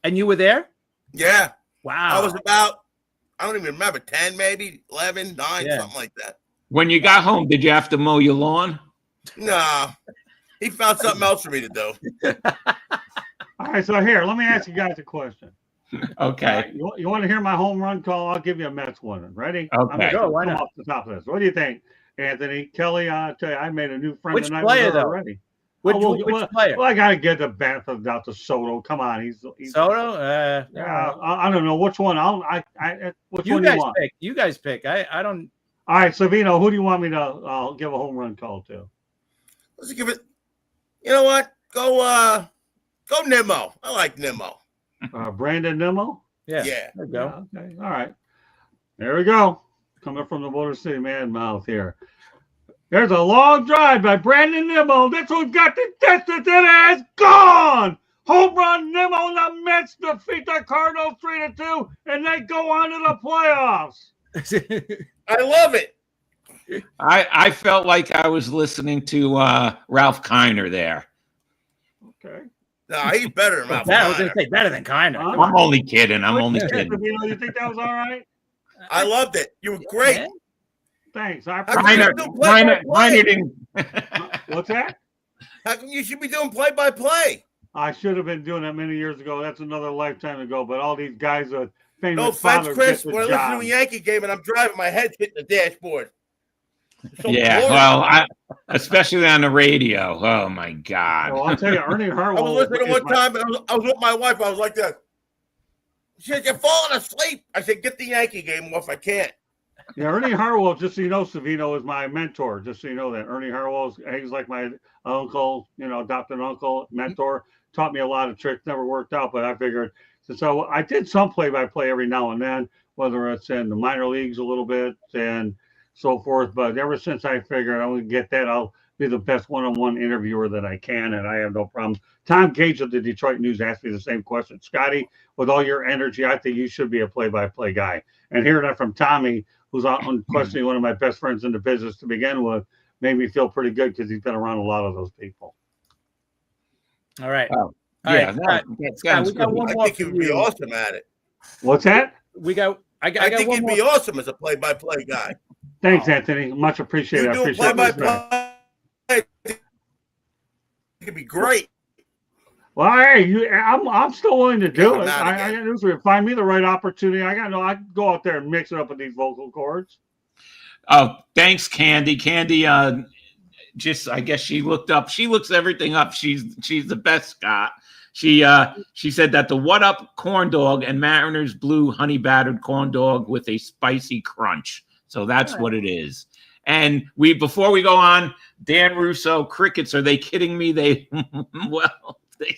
[SPEAKER 3] And you were there?
[SPEAKER 6] Yeah.
[SPEAKER 3] Wow.
[SPEAKER 6] I was about, I don't even remember, 10 maybe, 11, 9,
[SPEAKER 3] Yeah.
[SPEAKER 6] something like that.
[SPEAKER 4] When you got home, did you have to mow your lawn?
[SPEAKER 6] Nah. He found something else for me to do.
[SPEAKER 5] All right, so here, let me ask you guys a question.
[SPEAKER 4] Okay.
[SPEAKER 5] You want to hear my home run call? I'll give you a Mets one. Ready?
[SPEAKER 4] Okay.
[SPEAKER 3] Go, why not?
[SPEAKER 5] Off the top of this. What do you think, Anthony? Kelly, I'll tell you, I made a new friend
[SPEAKER 3] Which
[SPEAKER 5] tonight
[SPEAKER 3] player,
[SPEAKER 5] with her
[SPEAKER 3] though?
[SPEAKER 5] already.
[SPEAKER 3] Which
[SPEAKER 5] Well,
[SPEAKER 3] player?
[SPEAKER 5] Well, I got to get the benefit out to Soto. Come on, he's
[SPEAKER 3] Soto?
[SPEAKER 5] Yeah, I don't know which one. Which
[SPEAKER 3] You
[SPEAKER 5] one
[SPEAKER 3] guys
[SPEAKER 5] you want?
[SPEAKER 3] pick. You guys pick. I don't.
[SPEAKER 5] All right, Savino, who do you want me to give a home run call to?
[SPEAKER 6] Let's give it, you know what? Go Nimmo. I like Nimmo.
[SPEAKER 5] Brandon Nimmo?
[SPEAKER 3] Yeah.
[SPEAKER 6] Yeah.
[SPEAKER 3] There we go.
[SPEAKER 5] Yeah, okay. All right. There we go. Coming from the Motor City man mouth here. There's a long drive by Brandon Nimmo. That's who got the distance. It is gone. Home run Nimmo. The Mets defeat the Cardinals 3-2, and they go on to the playoffs.
[SPEAKER 6] I love it.
[SPEAKER 4] I felt like I was listening to Ralph Kiner there.
[SPEAKER 5] Okay.
[SPEAKER 6] Nah, he's better than Ralph
[SPEAKER 3] I was going
[SPEAKER 6] Kiner.
[SPEAKER 3] to say better than Kiner.
[SPEAKER 5] Huh?
[SPEAKER 4] I'm only kidding. I'm only kidding.
[SPEAKER 5] Savino, you think that was all right?
[SPEAKER 6] I loved it. You were great.
[SPEAKER 3] Yeah.
[SPEAKER 5] Thanks. I
[SPEAKER 6] How come
[SPEAKER 5] appreciate
[SPEAKER 6] you
[SPEAKER 5] it.
[SPEAKER 6] do play-by-play?
[SPEAKER 4] Kiner didn't.
[SPEAKER 5] What's that?
[SPEAKER 6] How come you should be doing play-by-play?
[SPEAKER 5] I should have been doing that many years ago. That's another lifetime ago. But all these guys are famous.
[SPEAKER 6] No offense,
[SPEAKER 5] fathers
[SPEAKER 6] Chris.
[SPEAKER 5] get the
[SPEAKER 6] When I listen
[SPEAKER 5] job.
[SPEAKER 6] to a Yankee game and I'm driving, my head's hitting the dashboard. So
[SPEAKER 4] Yeah,
[SPEAKER 6] boring.
[SPEAKER 4] well, especially on the radio. Oh my God!
[SPEAKER 5] Well, I'll tell you, Ernie
[SPEAKER 6] I
[SPEAKER 5] Harwell.
[SPEAKER 6] was listening
[SPEAKER 5] is
[SPEAKER 6] one
[SPEAKER 5] my-
[SPEAKER 6] time, and I was with my wife. I was like this. She said, "You're falling asleep." I said, "Get the Yankee game off. I can't."
[SPEAKER 5] Yeah, Ernie Harwell, just so you know, Savino is my mentor. Just so you know that Ernie Harwell, he's like my uncle, adopted uncle, mentor. Taught me a lot of tricks. Never worked out, but I figured so I did some play-by-play every now and then, whether it's in the minor leagues a little bit and so forth. But ever since I figured I would get that, I'll be the best one-on-one interviewer that I can, and I have no problem. Tom Gage of the Detroit News asked me the same question. Scotty, with all your energy, I think you should be a play-by-play guy. And hearing that from Tommy, who's unquestionably one of my best friends in the business to begin with, made me feel pretty good because he's been around a lot of those people.
[SPEAKER 3] All right.
[SPEAKER 4] Oh,
[SPEAKER 3] All
[SPEAKER 4] yeah,
[SPEAKER 3] right,
[SPEAKER 4] that
[SPEAKER 3] Scott,
[SPEAKER 4] sounds
[SPEAKER 3] we got
[SPEAKER 4] good.
[SPEAKER 3] one
[SPEAKER 6] I
[SPEAKER 3] more
[SPEAKER 6] think he
[SPEAKER 3] for
[SPEAKER 6] would be
[SPEAKER 3] you.
[SPEAKER 6] awesome at it.
[SPEAKER 5] What's that?
[SPEAKER 3] I got
[SPEAKER 6] I think
[SPEAKER 3] one
[SPEAKER 6] he'd
[SPEAKER 3] more.
[SPEAKER 6] be awesome as a play-by-play guy.
[SPEAKER 5] Thanks, Anthony. Much appreciated.
[SPEAKER 6] You
[SPEAKER 5] I
[SPEAKER 6] do
[SPEAKER 5] appreciate it.
[SPEAKER 6] play-by-play. It'd be great.
[SPEAKER 5] Well, hey, I'm still willing to do
[SPEAKER 6] Yeah,
[SPEAKER 5] it.
[SPEAKER 6] not
[SPEAKER 5] I
[SPEAKER 6] again.
[SPEAKER 5] got news for you. Find me the right opportunity. I can go out there and mix it up with these vocal cords.
[SPEAKER 4] Oh, thanks, Candy. Candy, I guess she looked up. She looks everything up. She's the best, Scott. She said that the What Up corn dog and Mariners Blue honey battered corn dog with a spicy crunch. So that's what it is. And before we go on, Dan Russo, crickets, are they kidding me? They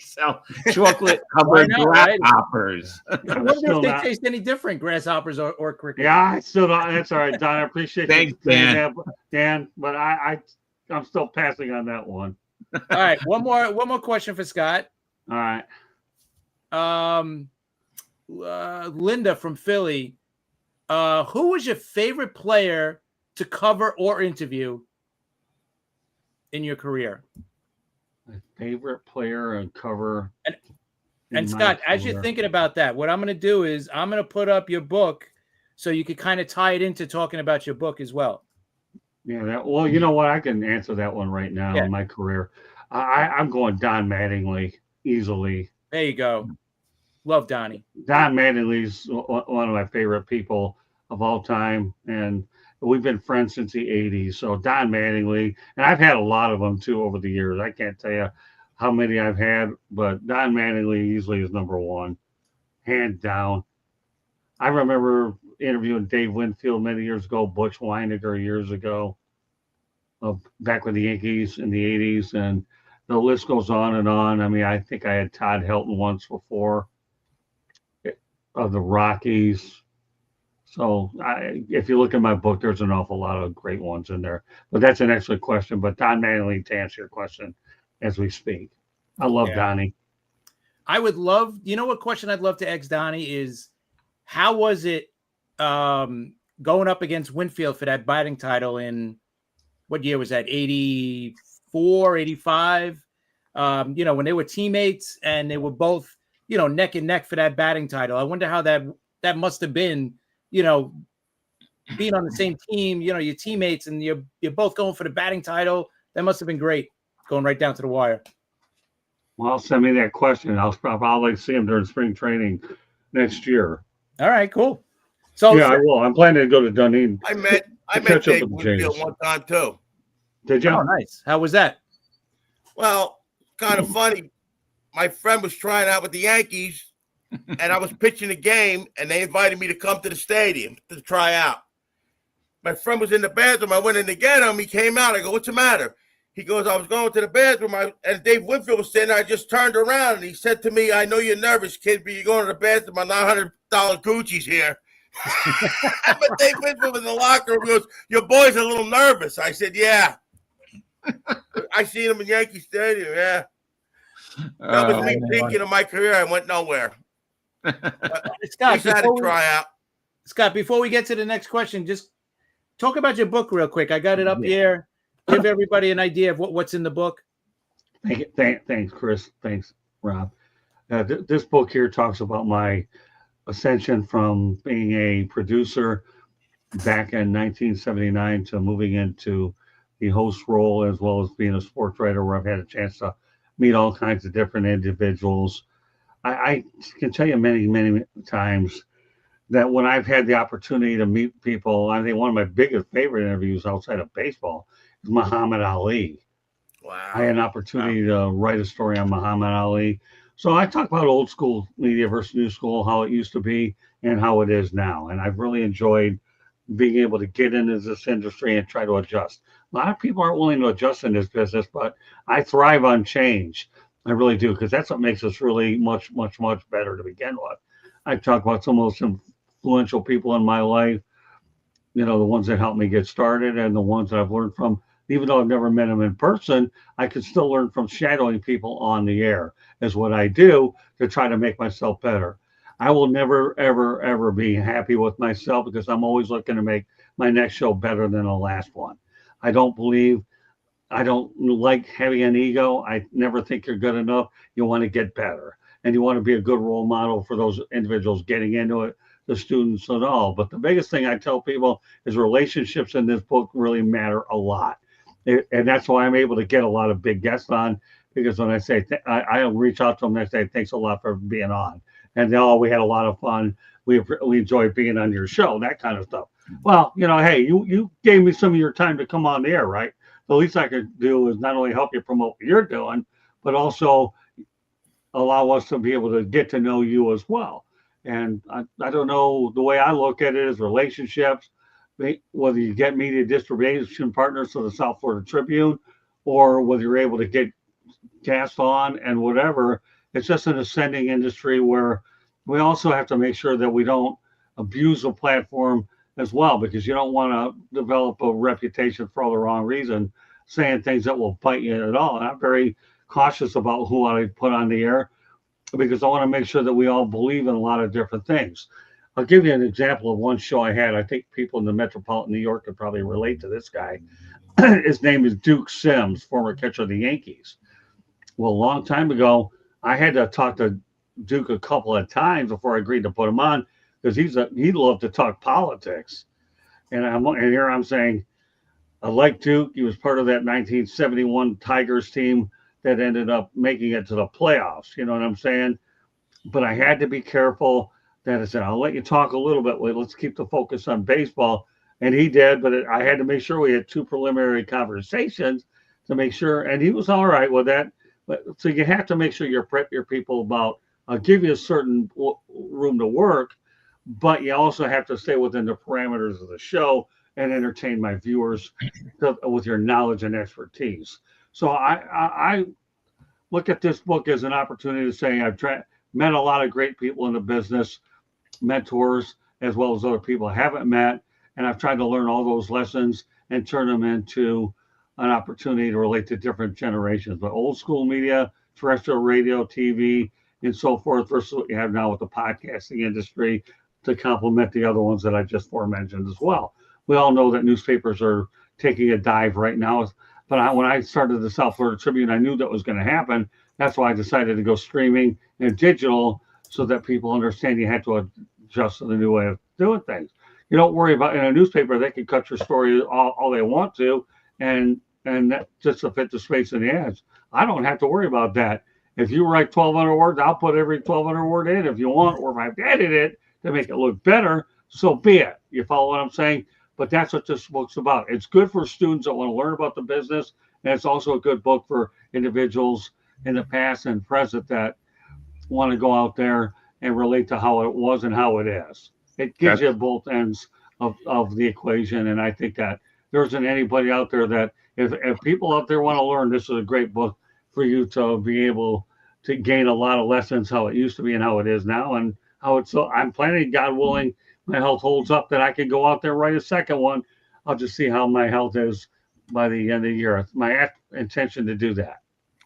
[SPEAKER 4] sell chocolate covered
[SPEAKER 3] Why not, right?
[SPEAKER 4] grasshoppers.
[SPEAKER 3] I wonder if they taste any different, grasshoppers or crickets.
[SPEAKER 5] Yeah, I still don't. That's all right, Don. I appreciate
[SPEAKER 4] Thanks,
[SPEAKER 5] you saying
[SPEAKER 4] Dan.
[SPEAKER 5] that, Dan, but I'm still passing on that one.
[SPEAKER 3] All right, one more question for Scott.
[SPEAKER 5] All right.
[SPEAKER 3] Linda from Philly. Who was your favorite player to cover or interview in your career?
[SPEAKER 5] My favorite player and cover.
[SPEAKER 3] And Scott, as you're thinking about that, what I'm going to do is I'm going to put up your book so you could kind of tie it into talking about your book as well.
[SPEAKER 5] Yeah, well, you know what? I can answer that one right now
[SPEAKER 3] Yeah.
[SPEAKER 5] in my career. I'm going Don Mattingly easily.
[SPEAKER 3] There you go. Love Donnie.
[SPEAKER 5] Don Mattingly's one of my favorite people of all time, and we've been friends since the '80s. So Don Mattingly, and I've had a lot of them too over the years. I can't tell you how many I've had, but Don Mattingly easily is number one, hand down. I remember interviewing Dave Winfield many years ago, Butch Weiniger years ago, back with the Yankees in the '80s, and the list goes on and on. I mean, I think I had Todd Helton once before of the Rockies. So if you look at my book, there's an awful lot of great ones in there. But that's an excellent question. But Don Mattingly, to answer your question as we speak. I love Donnie.
[SPEAKER 3] I would love, what question I'd love to ask Donnie is, how was it going up against Winfield for that batting title in, what year was that, 84, 85? When they were teammates and they were both, neck and neck for that batting title. I wonder how that must have been, being on the same team, your teammates, and you're both going for the batting title. That must have been great, going right down to the wire.
[SPEAKER 5] Well, send me that question. I'll probably see him during spring training next year.
[SPEAKER 3] All right, cool. So
[SPEAKER 5] yeah, I will. I'm planning to go to Dunedin.
[SPEAKER 6] I met Dave Winfield one time too.
[SPEAKER 5] Did you?
[SPEAKER 3] Oh, nice. How was that?
[SPEAKER 6] Well, kind of funny. My friend was trying out with the Yankees, and I was pitching a game, and they invited me to come to the stadium to try out. My friend was in the bathroom. I went in to get him. He came out. I go, "What's the matter?" He goes, "I was going to the bathroom." And Dave Winfield was sitting there. I just turned around, and he said to me, "I know you're nervous, kid, but you're going to the bathroom. My $900 Gucci's here." But Dave Winfield was in the locker room. He goes, "Your boy's a little nervous." I said, "Yeah." I seen him in Yankee Stadium, yeah. That was me peaking in my career. I went nowhere.
[SPEAKER 3] Scott,
[SPEAKER 6] had to try out.
[SPEAKER 3] Scott, before we get to the next question, just talk about your book real quick. I got it up here. Give everybody an idea of what's in the book.
[SPEAKER 5] Thanks, Chris. Thanks, Rob. This book here talks about my ascension from being a producer back in 1979 to moving into the host role, as well as being a sports writer, where I've had a chance to meet all kinds of different individuals. I can tell you many, many times that when I've had the opportunity to meet people, I think one of my biggest favorite interviews outside of baseball is Muhammad Ali.
[SPEAKER 6] Wow.
[SPEAKER 5] I had an opportunity to write a story on Muhammad Ali. So I talk about old school media versus new school, how it used to be and how it is now. And I've really enjoyed being able to get into this industry and try to adjust. A lot of people aren't willing to adjust in this business, but I thrive on change. I really do, because that's what makes us really much, much, much better to begin with. I talk about some of those influential people in my life, the ones that helped me get started and the ones that I've learned from. Even though I've never met them in person, I can still learn from shadowing people on the air, is what I do to try to make myself better. I will never, ever, ever be happy with myself, because I'm always looking to make my next show better than the last one. I don't like having an ego. I never think you're good enough. You want to get better, and you want to be a good role model for those individuals getting into it, the students and all. But the biggest thing I tell people is relationships in this book really matter a lot. And that's why I'm able to get a lot of big guests on, because when I say, I'll reach out to them and say, "Thanks a lot for being on." And we had a lot of fun. We enjoyed being on your show, that kind of stuff. Well, hey, you gave me some of your time to come on the air, right? The least I could do is not only help you promote what you're doing, but also allow us to be able to get to know you as well. And I don't know, the way I look at it is relationships, whether you get media distribution partners to the South Florida Tribune, or whether you're able to get cast on and whatever. It's just an ascending industry where we also have to make sure that we don't abuse the platform as well, because you don't want to develop a reputation for all the wrong reason, saying things that will bite you at all. And I'm very cautious about who I put on the air, because I want to make sure that we all believe in a lot of different things. I'll give you an example of one show I had. I think people in the metropolitan New York could probably relate to this guy. His name is Duke Sims, former catcher of the Yankees. Well, a long time ago, I had to talk to Duke a couple of times before I agreed to put him on because he loved to talk politics. And here I'm saying, I like Duke. He was part of that 1971 Tigers team that ended up making it to the playoffs. You know what I'm saying? But I had to be careful that I said, I'll let you talk a little bit. Let's keep the focus on baseball. And he did, but I had to make sure we had 2 preliminary conversations to make sure. And he was all right with that. But so you have to make sure you prep your people about, I'll give you a certain room to work, but you also have to stay within the parameters of the show and entertain my viewers with your knowledge and expertise. So I look at this book as an opportunity to say I've met a lot of great people in the business, mentors, as well as other people I haven't met. And I've tried to learn all those lessons and turn them into an opportunity to relate to different generations. But old school media, terrestrial radio, TV, and so forth, versus what you have now with the podcasting industry to complement the other ones that I just forementioned as well. We all know that newspapers are taking a dive right now. But when I started the South Florida Tribune, I knew that was going to happen. That's why I decided to go streaming and digital so that people understand you had to adjust to the new way of doing things. You don't worry about in a newspaper, they can cut your story all they want to, and that just to fit the space in the ads. I don't have to worry about that. If you write 1,200 words, I'll put every 1,200 word in if you want, or if I've edited it to make it look better, so be it. You follow what I'm saying? But that's what this book's about. It's good for students that want to learn about the business, and it's also a good book for individuals in the past and present that want to go out there and relate to how it was and how it is. It gives you both ends of the equation, and I think that there isn't anybody out there that if people out there want to learn, this is a great book for you to be able to gain a lot of lessons how it used to be and how it is now, and how it's. So I'm planning, God willing, my health holds up, that I could go out there and write a second one. I'll just see how my health is by the end of the year. It's my intention to do that.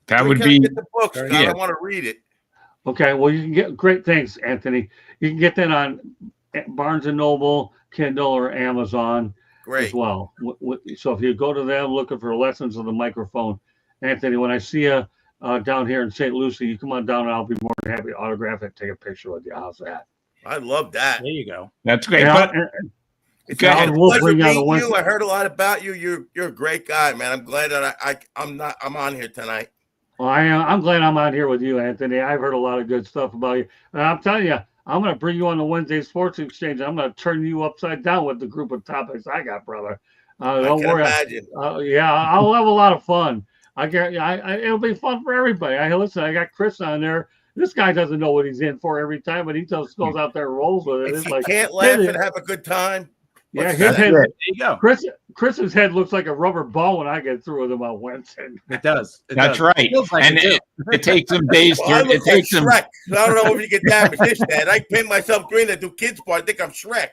[SPEAKER 4] That would be
[SPEAKER 6] get the book, Scott. I want to read it. Okay,
[SPEAKER 5] well, you can get great things, Anthony. You can get that on Barnes and Noble, Kindle, or Amazon as well. So if you go to them looking for lessons on the microphone, Anthony, when I see you down here in St. Lucie, you come on down and I'll be more than happy to autograph it, take a picture with you. How's that?
[SPEAKER 6] I love that.
[SPEAKER 3] There you go.
[SPEAKER 4] That's great.
[SPEAKER 5] Yeah,
[SPEAKER 6] It's a pleasure meeting you. I heard a lot about you. You're a great guy, man. I'm glad that I'm on here tonight.
[SPEAKER 5] Well, I'm glad I'm on here with you, Anthony. I've heard a lot of good stuff about you. And I'm telling you, I'm going to bring you on the Wednesday Sports Exchange. I'm going to turn you upside down with the group of topics I got, brother. Don't worry.
[SPEAKER 6] Imagine.
[SPEAKER 5] Yeah, I'll have a lot of fun. It'll be fun for everybody. Listen, I got Chris on there. This guy doesn't know what he's in for every time, but he just goes out there and rolls with it.
[SPEAKER 6] It's like, can't laugh and have a good time.
[SPEAKER 5] Yeah, his head.
[SPEAKER 3] There you go.
[SPEAKER 5] Chris's head looks like a rubber ball when I get through with him on Wednesday.
[SPEAKER 3] It does.
[SPEAKER 4] That's right.
[SPEAKER 3] Like
[SPEAKER 4] and it takes some days to.
[SPEAKER 6] I look
[SPEAKER 4] it takes
[SPEAKER 6] like Shrek. I don't know if you get damaged this bad. I paint myself green to do kids' part. I think I'm Shrek.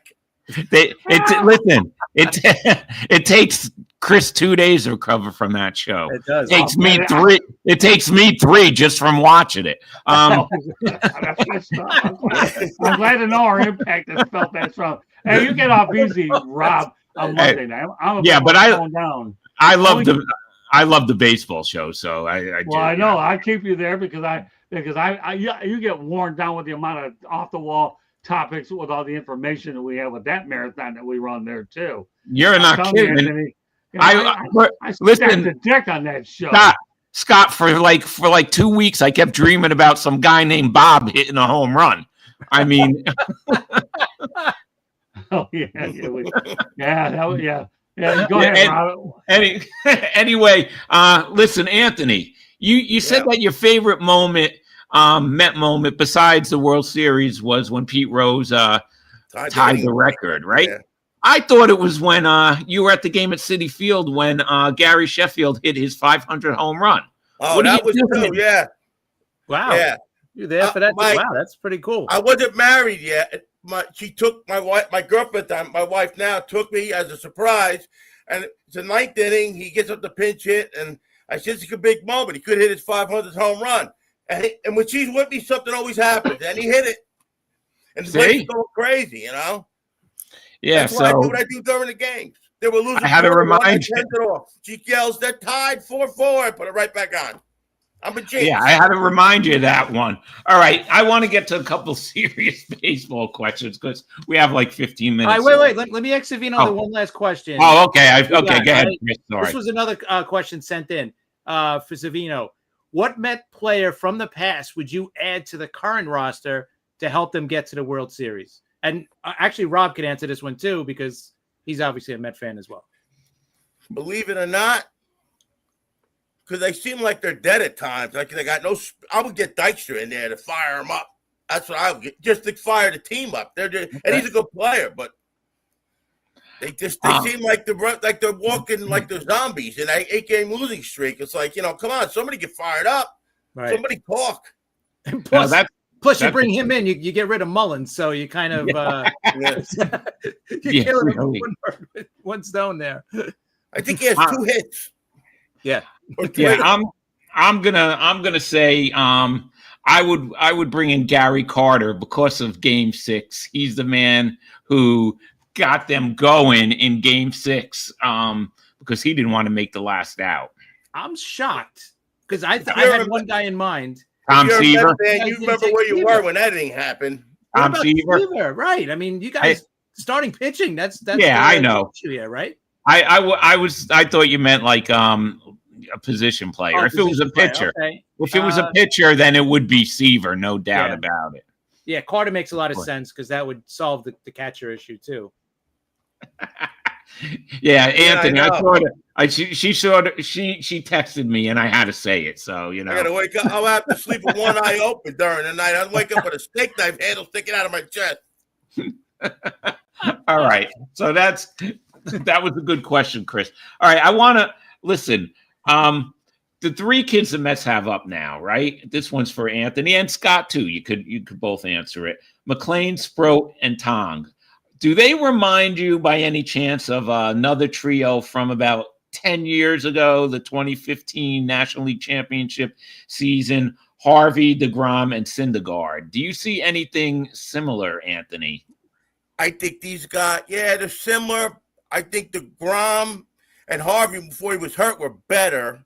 [SPEAKER 4] Listen. It takes Chris 2 days to recover from that show.
[SPEAKER 3] It does.
[SPEAKER 4] It takes me 3. It takes me 3 just from watching it.
[SPEAKER 5] I'm glad to know our impact has felt that strong. Hey, you get off easy, Rob, on Monday night. I love the baseball show, so I know I keep you there because you get worn down with the amount of off the wall topics with all the information that we have with that marathon that we run there too.
[SPEAKER 4] You're not kidding.
[SPEAKER 5] Anthony, I
[SPEAKER 4] listen,
[SPEAKER 5] the deck on that show.
[SPEAKER 4] Scott, for like 2 weeks, I kept dreaming about some guy named Bob hitting a home run. I mean,
[SPEAKER 5] oh yeah. Go ahead, Rob.
[SPEAKER 4] Anyway, listen, Anthony, you said that your favorite moment, Met moment, besides the World Series, was when Pete Rose tied the record, right? Yeah. I thought it was when you were at the game at Citi Field when Gary Sheffield hit his 500 home run.
[SPEAKER 6] Oh, that was too, yeah.
[SPEAKER 3] Wow. Yeah. You're there for that. Wow, that's pretty cool.
[SPEAKER 6] I wasn't married yet. She took my wife, my girlfriend, my wife now, took me as a surprise. And it's the 9th inning. He gets up the pinch hit, and I said, it's a big moment. He could hit his 500th home run. And when she's with me, something always happens. And he hit it. And the place is going crazy, you know?
[SPEAKER 4] Yeah,
[SPEAKER 6] That's why I do what I do during the games. They were losing.
[SPEAKER 4] I had to remind you.
[SPEAKER 6] She yells, they're tied 4-4. I put it right back on. I'm a jinx.
[SPEAKER 4] Yeah, I had to remind you of that one. All right, I want to get to a couple serious baseball questions because we have like 15
[SPEAKER 3] All
[SPEAKER 4] minutes.
[SPEAKER 3] right, wait. Let me ask Savino the
[SPEAKER 4] Oh.
[SPEAKER 3] one last question.
[SPEAKER 4] Oh, okay. Okay,
[SPEAKER 3] got it,
[SPEAKER 4] go ahead,
[SPEAKER 3] right?
[SPEAKER 4] Chris. Sorry.
[SPEAKER 3] This was another question sent in for Savino. What Met player from the past would you add to the current roster to help them get to the World Series? And actually, Rob could answer this one too because he's obviously a Met fan as well.
[SPEAKER 6] Believe it or not, because they seem like they're dead at times. Like they got no. I would get Dykstra in there to fire them up. That's what I would get, just to fire the team up. They're just, and he's a good player, but they seem like they're walking like they're zombies in an 8-game losing streak. It's like, come on, somebody get fired up.
[SPEAKER 3] Right.
[SPEAKER 6] Somebody talk.
[SPEAKER 3] And plus,
[SPEAKER 4] that's
[SPEAKER 3] you bring him in, you get rid of Mullins, so you kind of you're killing him with one stone there.
[SPEAKER 6] I think he has 2 hits.
[SPEAKER 3] Yeah.
[SPEAKER 4] Yeah, I'm gonna say I would bring in Gary Carter because of Game 6. He's the man who got them going in Game 6 because he didn't want to make the last out.
[SPEAKER 3] I'm shocked because I had one guy in mind.
[SPEAKER 4] Tom Seaver.
[SPEAKER 6] You remember where you were when that thing happened.
[SPEAKER 4] Tom Seaver,
[SPEAKER 3] right? I mean, you guys starting pitching. That's
[SPEAKER 4] yeah, I know.
[SPEAKER 3] Here, right?
[SPEAKER 4] I thought you meant like a position player. If it was a pitcher,
[SPEAKER 3] okay.
[SPEAKER 4] If it was a pitcher, then it would be Seaver, no doubt about it.
[SPEAKER 3] Yeah, Carter makes a lot of sense because that would solve the catcher issue too.
[SPEAKER 4] Yeah, Anthony, I thought she texted me and I had to say it. So
[SPEAKER 6] I gotta wake up. I'll have to sleep with one eye open during the night. I'll wake up with a steak knife handle sticking out of my chest.
[SPEAKER 4] All right. So that was a good question, Chris. All right, I want to listen. The 3 kids the Mets have up now, right? This one's for Anthony and Scott too. You could both answer it. McLean, Sproat, and Tong. Do they remind you by any chance of another trio from about 10 years ago, the 2015 National League Championship season, Harvey, DeGrom, and Syndergaard? Do you see anything similar, Anthony?
[SPEAKER 6] I think these guys, they're similar. I think DeGrom and Harvey, before he was hurt, were better,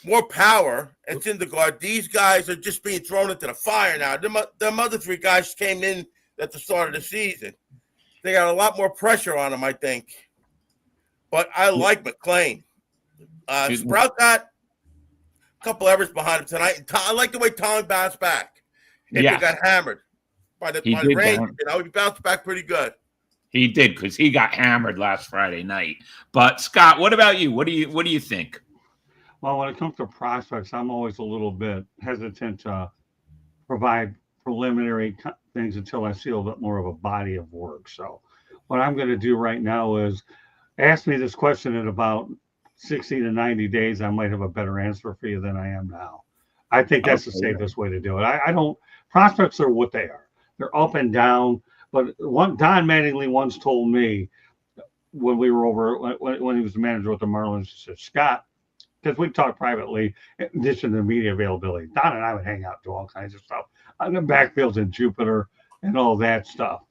[SPEAKER 6] more power, and Syndergaard. These guys are just being thrown into the fire now. Them other 3 guys came in at the start of the season. They got a lot more pressure on them, I think. But I like McLean. Sprout got a couple errors behind him tonight. I like the way Tom bounced back. He got hammered by the rain. He bounced back pretty good.
[SPEAKER 4] He did because he got hammered last Friday night. But Scott, what about you? What do you think?
[SPEAKER 5] Well, when it comes to prospects, I'm always a little bit hesitant to provide preliminary things until I see a little bit more of a body of work. So what I'm going to do right now is ask me this question in about 60 to 90 days. I might have a better answer for you than I am now. I think that's the safest way to do it. I don't, prospects are what they are. They're up and down. But Don Mattingly once told me when we were over, when he was the manager with the Marlins, he said, Scott, because we talked privately, in addition to the media availability, Don and I would hang out, do all kinds of stuff on the backfields in Jupiter and all that stuff.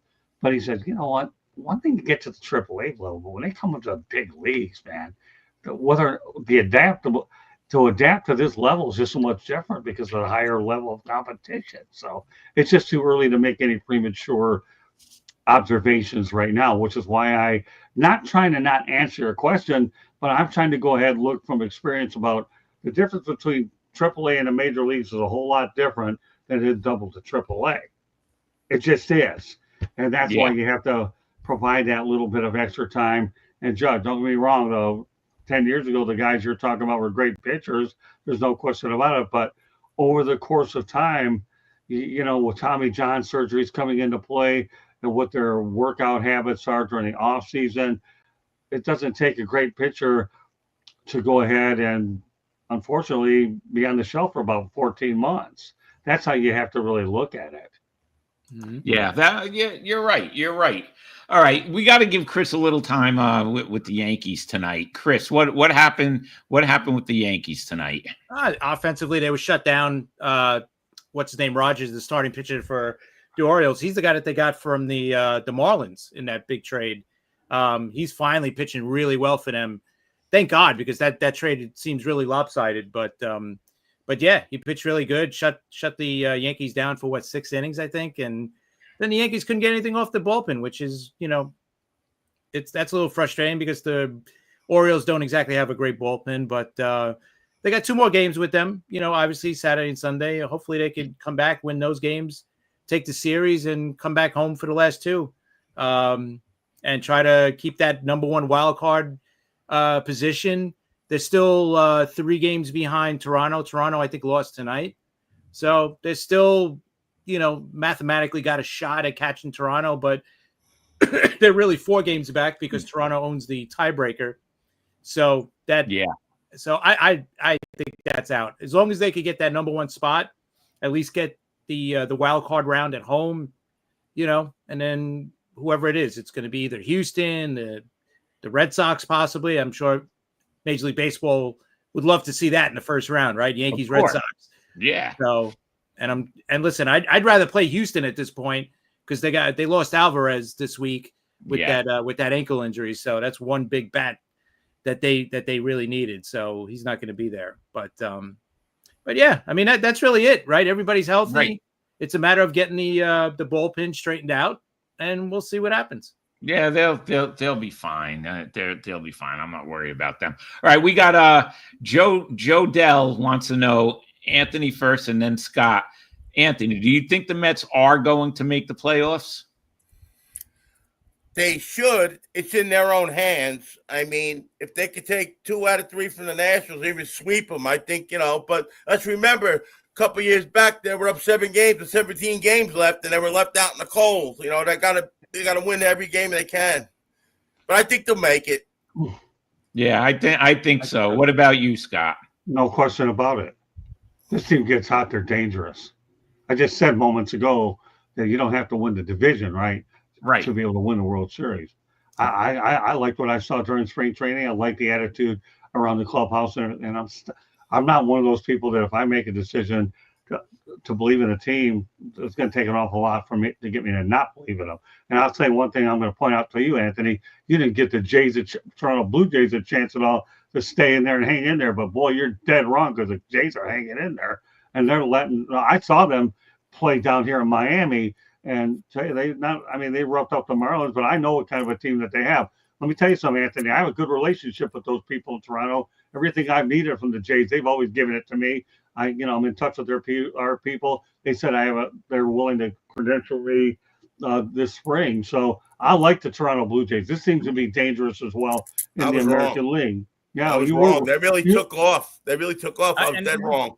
[SPEAKER 5] But he said, you know what? One thing to get to the AAA level, but when they come into the big leagues, man, whether the adaptable to adapt to this level is just so much different because of the higher level of competition. So it's just too early to make any premature observations right now, which is why I not trying to not answer your question, but I'm trying to go ahead and look from experience about the difference between AAA and the major leagues is a whole lot different than it is double to AAA. It just is. And that's why you have to provide that little bit of extra time and judge. Don't get me wrong, though. 10 years ago, the guys you're talking about were great pitchers. There's no question about it. But over the course of time, with Tommy John surgeries coming into play and what their workout habits are during the off season, it doesn't take a great pitcher to go ahead and unfortunately be on the shelf for about 14 months. That's how you have to really look at it.
[SPEAKER 4] Mm-hmm. You're right. You're right. All right, we got to give Chris a little time with the Yankees tonight. Chris, what happened? What happened with the Yankees tonight?
[SPEAKER 3] Offensively, they were shut down. What's his name? Rogers, the starting pitcher for the Orioles. He's the guy that they got from the Marlins in that big trade. He's finally pitching really well for them. Thank God, because that trade seems really lopsided. But but yeah, he pitched really good. Shut the Yankees down for 6 innings, I think, and then the Yankees couldn't get anything off the bullpen, which is that's a little frustrating because the Orioles don't exactly have a great bullpen, but they got 2 more games with them. Obviously Saturday and Sunday. Hopefully they could come back, win those games, take the series, and come back home for the last 2, and try to keep that number 1 wild card position. They're still 3 games behind Toronto. Toronto, I think, lost tonight. So they're still, mathematically got a shot at catching Toronto, but they're really 4 games back because Toronto owns the tiebreaker. So so I think that's out. As long as they could get that number 1 spot, at least get the wild card round at home, and then whoever it is, it's going to be either Houston, the Red Sox, possibly. I'm sure Major League Baseball would love to see that in the first round, right? Yankees, Red Sox.
[SPEAKER 4] Yeah.
[SPEAKER 3] So, and listen, I'd rather play Houston at this point because they lost Alvarez this week with that ankle injury. So that's one big bat that they really needed. So he's not going to be there. But yeah, I mean that's really it, right? Everybody's healthy.
[SPEAKER 4] Right.
[SPEAKER 3] It's a matter of getting the bullpen straightened out, and we'll see what happens.
[SPEAKER 4] Yeah, they'll be fine. They'll be fine. I'm not worried about them. All right, we got Joe Dell wants to know Anthony first and then Scott. Anthony, do you think the Mets are going to make the playoffs?
[SPEAKER 6] They should. It's in their own hands. I mean, if they could take 2 out of 3 from the Nationals, even sweep them, I think, But let's remember, a couple of years back, they were up 7 games with 17 games left, and they were left out in the cold. They got to win every game they can. But I think they'll make it.
[SPEAKER 4] Yeah, I think so. What about you, Scott?
[SPEAKER 5] No question about it. This team gets hot, they're dangerous. I just said moments ago that you don't have to win the division, right?
[SPEAKER 4] Right.
[SPEAKER 5] To be able to win the World Series. I liked what I saw during spring training. I like the attitude around the clubhouse, and I'm not one of those people that if I make a decision to believe in a team, it's going to take an awful lot for me to get me to not believe in them. And I'll say one thing I'm going to point out to you, Anthony. You didn't get the Toronto Blue Jays a chance at all to stay in there and hang in there. But boy, you're dead wrong because the Jays are hanging in there, and they're letting. I saw them play down here in Miami, and they roughed up the Marlins. But I know what kind of a team that they have. Let me tell you something, Anthony. I have a good relationship with those people in Toronto. Everything I've needed from the Jays, they've always given it to me. I'm in touch with our people. They said they're willing to credential me this spring. So I like the Toronto Blue Jays. This seems to be dangerous as well in the American League. Yeah,
[SPEAKER 6] I was wrong. They really took off. I was dead wrong.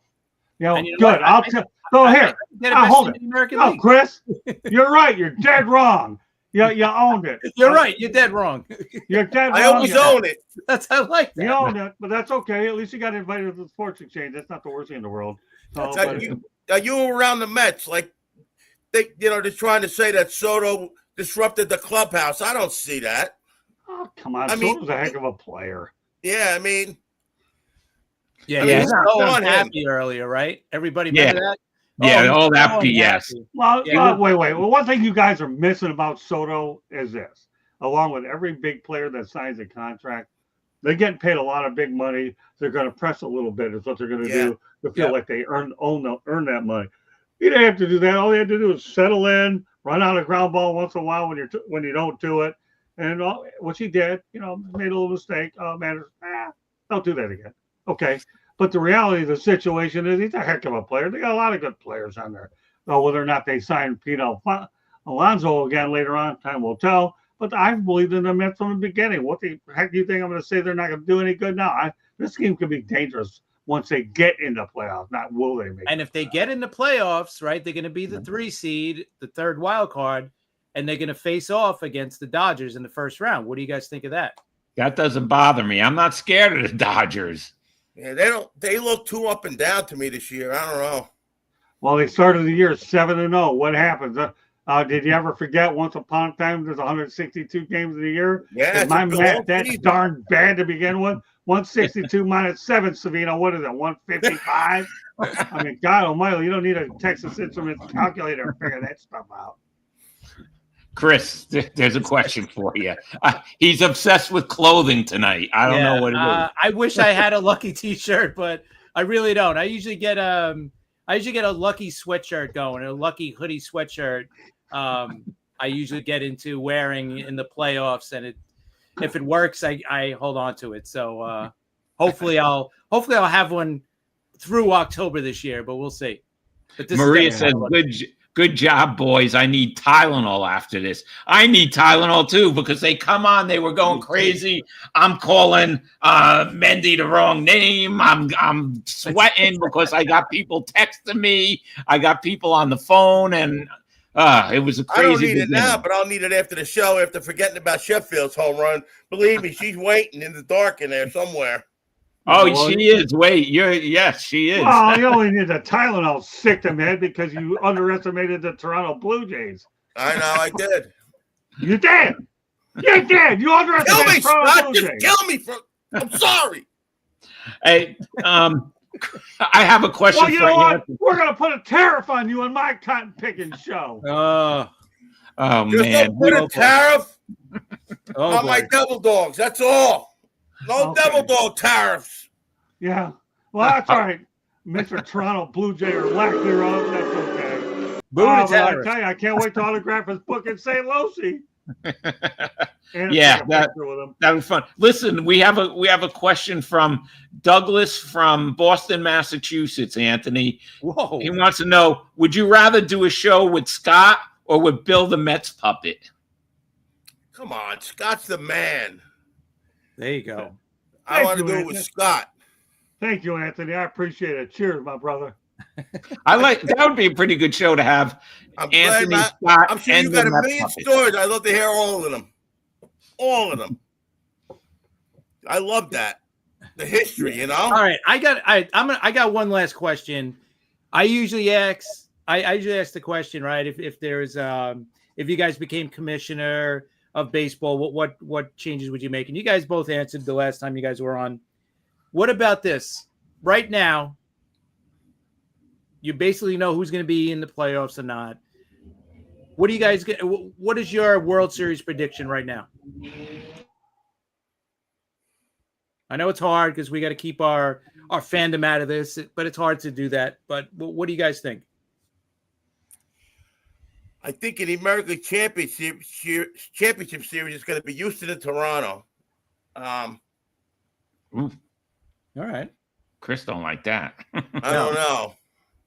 [SPEAKER 5] Yeah, good. I'll tell. Go here. Hold it. No, Chris, you're right. You're dead wrong. You owned it.
[SPEAKER 3] You're right. You're dead wrong.
[SPEAKER 5] You're dead wrong.
[SPEAKER 6] I always own it.
[SPEAKER 3] I like that.
[SPEAKER 5] You owned it, but that's okay. At least you got invited to the sports exchange. That's not the worst thing in the world.
[SPEAKER 6] You were around the Mets, like they're trying to say that Soto disrupted the clubhouse. I don't see that.
[SPEAKER 5] Oh, come on. Soto's a heck of a player.
[SPEAKER 6] Yeah, I mean.
[SPEAKER 3] Yeah, he was so unhappy earlier, right? Everybody remember that?
[SPEAKER 4] Yeah, all happy, yes.
[SPEAKER 5] Well, wait. Well, one thing you guys are missing about Soto is this. Along with every big player that signs a contract, they're getting paid a lot of big money. They're going to press a little bit is what they're going to do to feel like they earn that money. You don't have to do that. All you have to do is settle in, run out a ground ball once in a while when you don't do it. And what he did, made a little mistake. Don't do that again. Okay. But the reality of the situation is he's a heck of a player. They got a lot of good players on there. Now, whether or not they sign Pete Alonso again later on, time will tell. But I've believed in the Mets from the beginning. What the heck do you think I'm going to say they're not going to do any good now? This game could be dangerous once they get into playoffs. Not will they make
[SPEAKER 3] And if they get into playoffs, right, they're going to be the 3 seed, the 3rd wild card, and they're going to face off against the Dodgers in the first round. What do you guys think of that?
[SPEAKER 4] That doesn't bother me. I'm not scared of the Dodgers.
[SPEAKER 6] Yeah, they look too up and down to me this year. I don't know.
[SPEAKER 5] Well, they started the year 7-0. What happens? Did you ever forget once upon a time there's 162 games in a year?
[SPEAKER 6] Yeah,
[SPEAKER 5] my math that's darn bad to begin with. 162 minus 7, Savino. What is it? 155? I mean, God almighty, you don't need a Texas Instruments calculator to figure that stuff out.
[SPEAKER 4] Chris, there's a question for you. He's obsessed with clothing tonight. I don't know what it is.
[SPEAKER 3] I wish I had a Lucky T-shirt, but I really don't. I usually get a lucky sweatshirt going, a lucky hoodie sweatshirt. I usually get into wearing in the playoffs, and if it works, I hold on to it. So hopefully I'll have one through October this year, but we'll see. But this
[SPEAKER 4] Maria says, good job, boys. I need Tylenol after this. I need Tylenol too, because they were going crazy. I'm calling Mendy the wrong name. I'm sweating because I got people texting me. I got people on the phone, and it was a crazy.
[SPEAKER 6] I don't need it now,
[SPEAKER 4] beginning.
[SPEAKER 6] but I'll need it after the show, after forgetting about Sheffield's home run. Believe me, she's waiting in the dark in there somewhere.
[SPEAKER 4] Oh, she is. Wait, yes, she is.
[SPEAKER 5] Well, you only need a Tylenol, sick to man, because you underestimated the Toronto Blue Jays.
[SPEAKER 6] I know, I did.
[SPEAKER 5] You did. You did. You underestimated
[SPEAKER 6] Kill me,
[SPEAKER 5] Toronto
[SPEAKER 6] Scott.
[SPEAKER 5] Blue
[SPEAKER 6] Just
[SPEAKER 5] Jays.
[SPEAKER 6] kill me. I'm sorry.
[SPEAKER 4] Hey, I have a question
[SPEAKER 5] Well, you
[SPEAKER 4] for
[SPEAKER 5] know
[SPEAKER 4] you.
[SPEAKER 5] what? We're going to put a tariff on you on my cotton picking show.
[SPEAKER 4] Oh
[SPEAKER 6] Just
[SPEAKER 4] man,
[SPEAKER 6] don't put a tariff on
[SPEAKER 3] boy.
[SPEAKER 6] my devil dogs. That's all. No
[SPEAKER 5] Okay.
[SPEAKER 6] devil dog tariffs.
[SPEAKER 5] Yeah. Well, that's all right. Mr. Toronto Blue Jay or lack thereof, that's okay.
[SPEAKER 3] Boo to
[SPEAKER 5] But I
[SPEAKER 3] tariff.
[SPEAKER 5] tell you, I can't wait to autograph his book in St. Lucie. And
[SPEAKER 4] Yeah,
[SPEAKER 5] take a picture with him.
[SPEAKER 4] that was fun. Listen, we have a question from Douglas from Boston, Massachusetts. Anthony,
[SPEAKER 3] Whoa.
[SPEAKER 4] he wants to know: would you rather do a show with Scott or with Bill the Mets puppet?
[SPEAKER 6] Come on, Scott's the man.
[SPEAKER 3] There you go.
[SPEAKER 6] I
[SPEAKER 5] Thank
[SPEAKER 6] want to
[SPEAKER 5] you,
[SPEAKER 6] do it
[SPEAKER 5] Anthony.
[SPEAKER 6] with Scott.
[SPEAKER 5] Thank you, Anthony. I appreciate it. Cheers, my brother.
[SPEAKER 4] I like that. Would be a pretty good show to have
[SPEAKER 6] I'm
[SPEAKER 4] Anthony
[SPEAKER 6] glad.
[SPEAKER 4] Scott.
[SPEAKER 6] I'm sure
[SPEAKER 4] and
[SPEAKER 6] you got
[SPEAKER 4] the
[SPEAKER 6] a
[SPEAKER 4] Mets
[SPEAKER 6] million
[SPEAKER 4] puppet.
[SPEAKER 6] stories. I'd love to hear all of them. All of them. I love that. The history, you know?
[SPEAKER 3] All right, I got one last question. I usually ask the question, right? If there's if you guys became commissioner of baseball, what changes would you make? And you guys both answered the last time you guys were on. What about this? Right now, you basically know who's going to be in the playoffs or not. What do you guys get? What is your World Series prediction right now? I know it's hard because we got to keep our fandom out of this, but it's hard to do that. But what do you guys think?
[SPEAKER 6] I think in the American Championship Series is going to be Houston and Toronto.
[SPEAKER 3] All right.
[SPEAKER 4] Chris don't like that.
[SPEAKER 6] I don't know.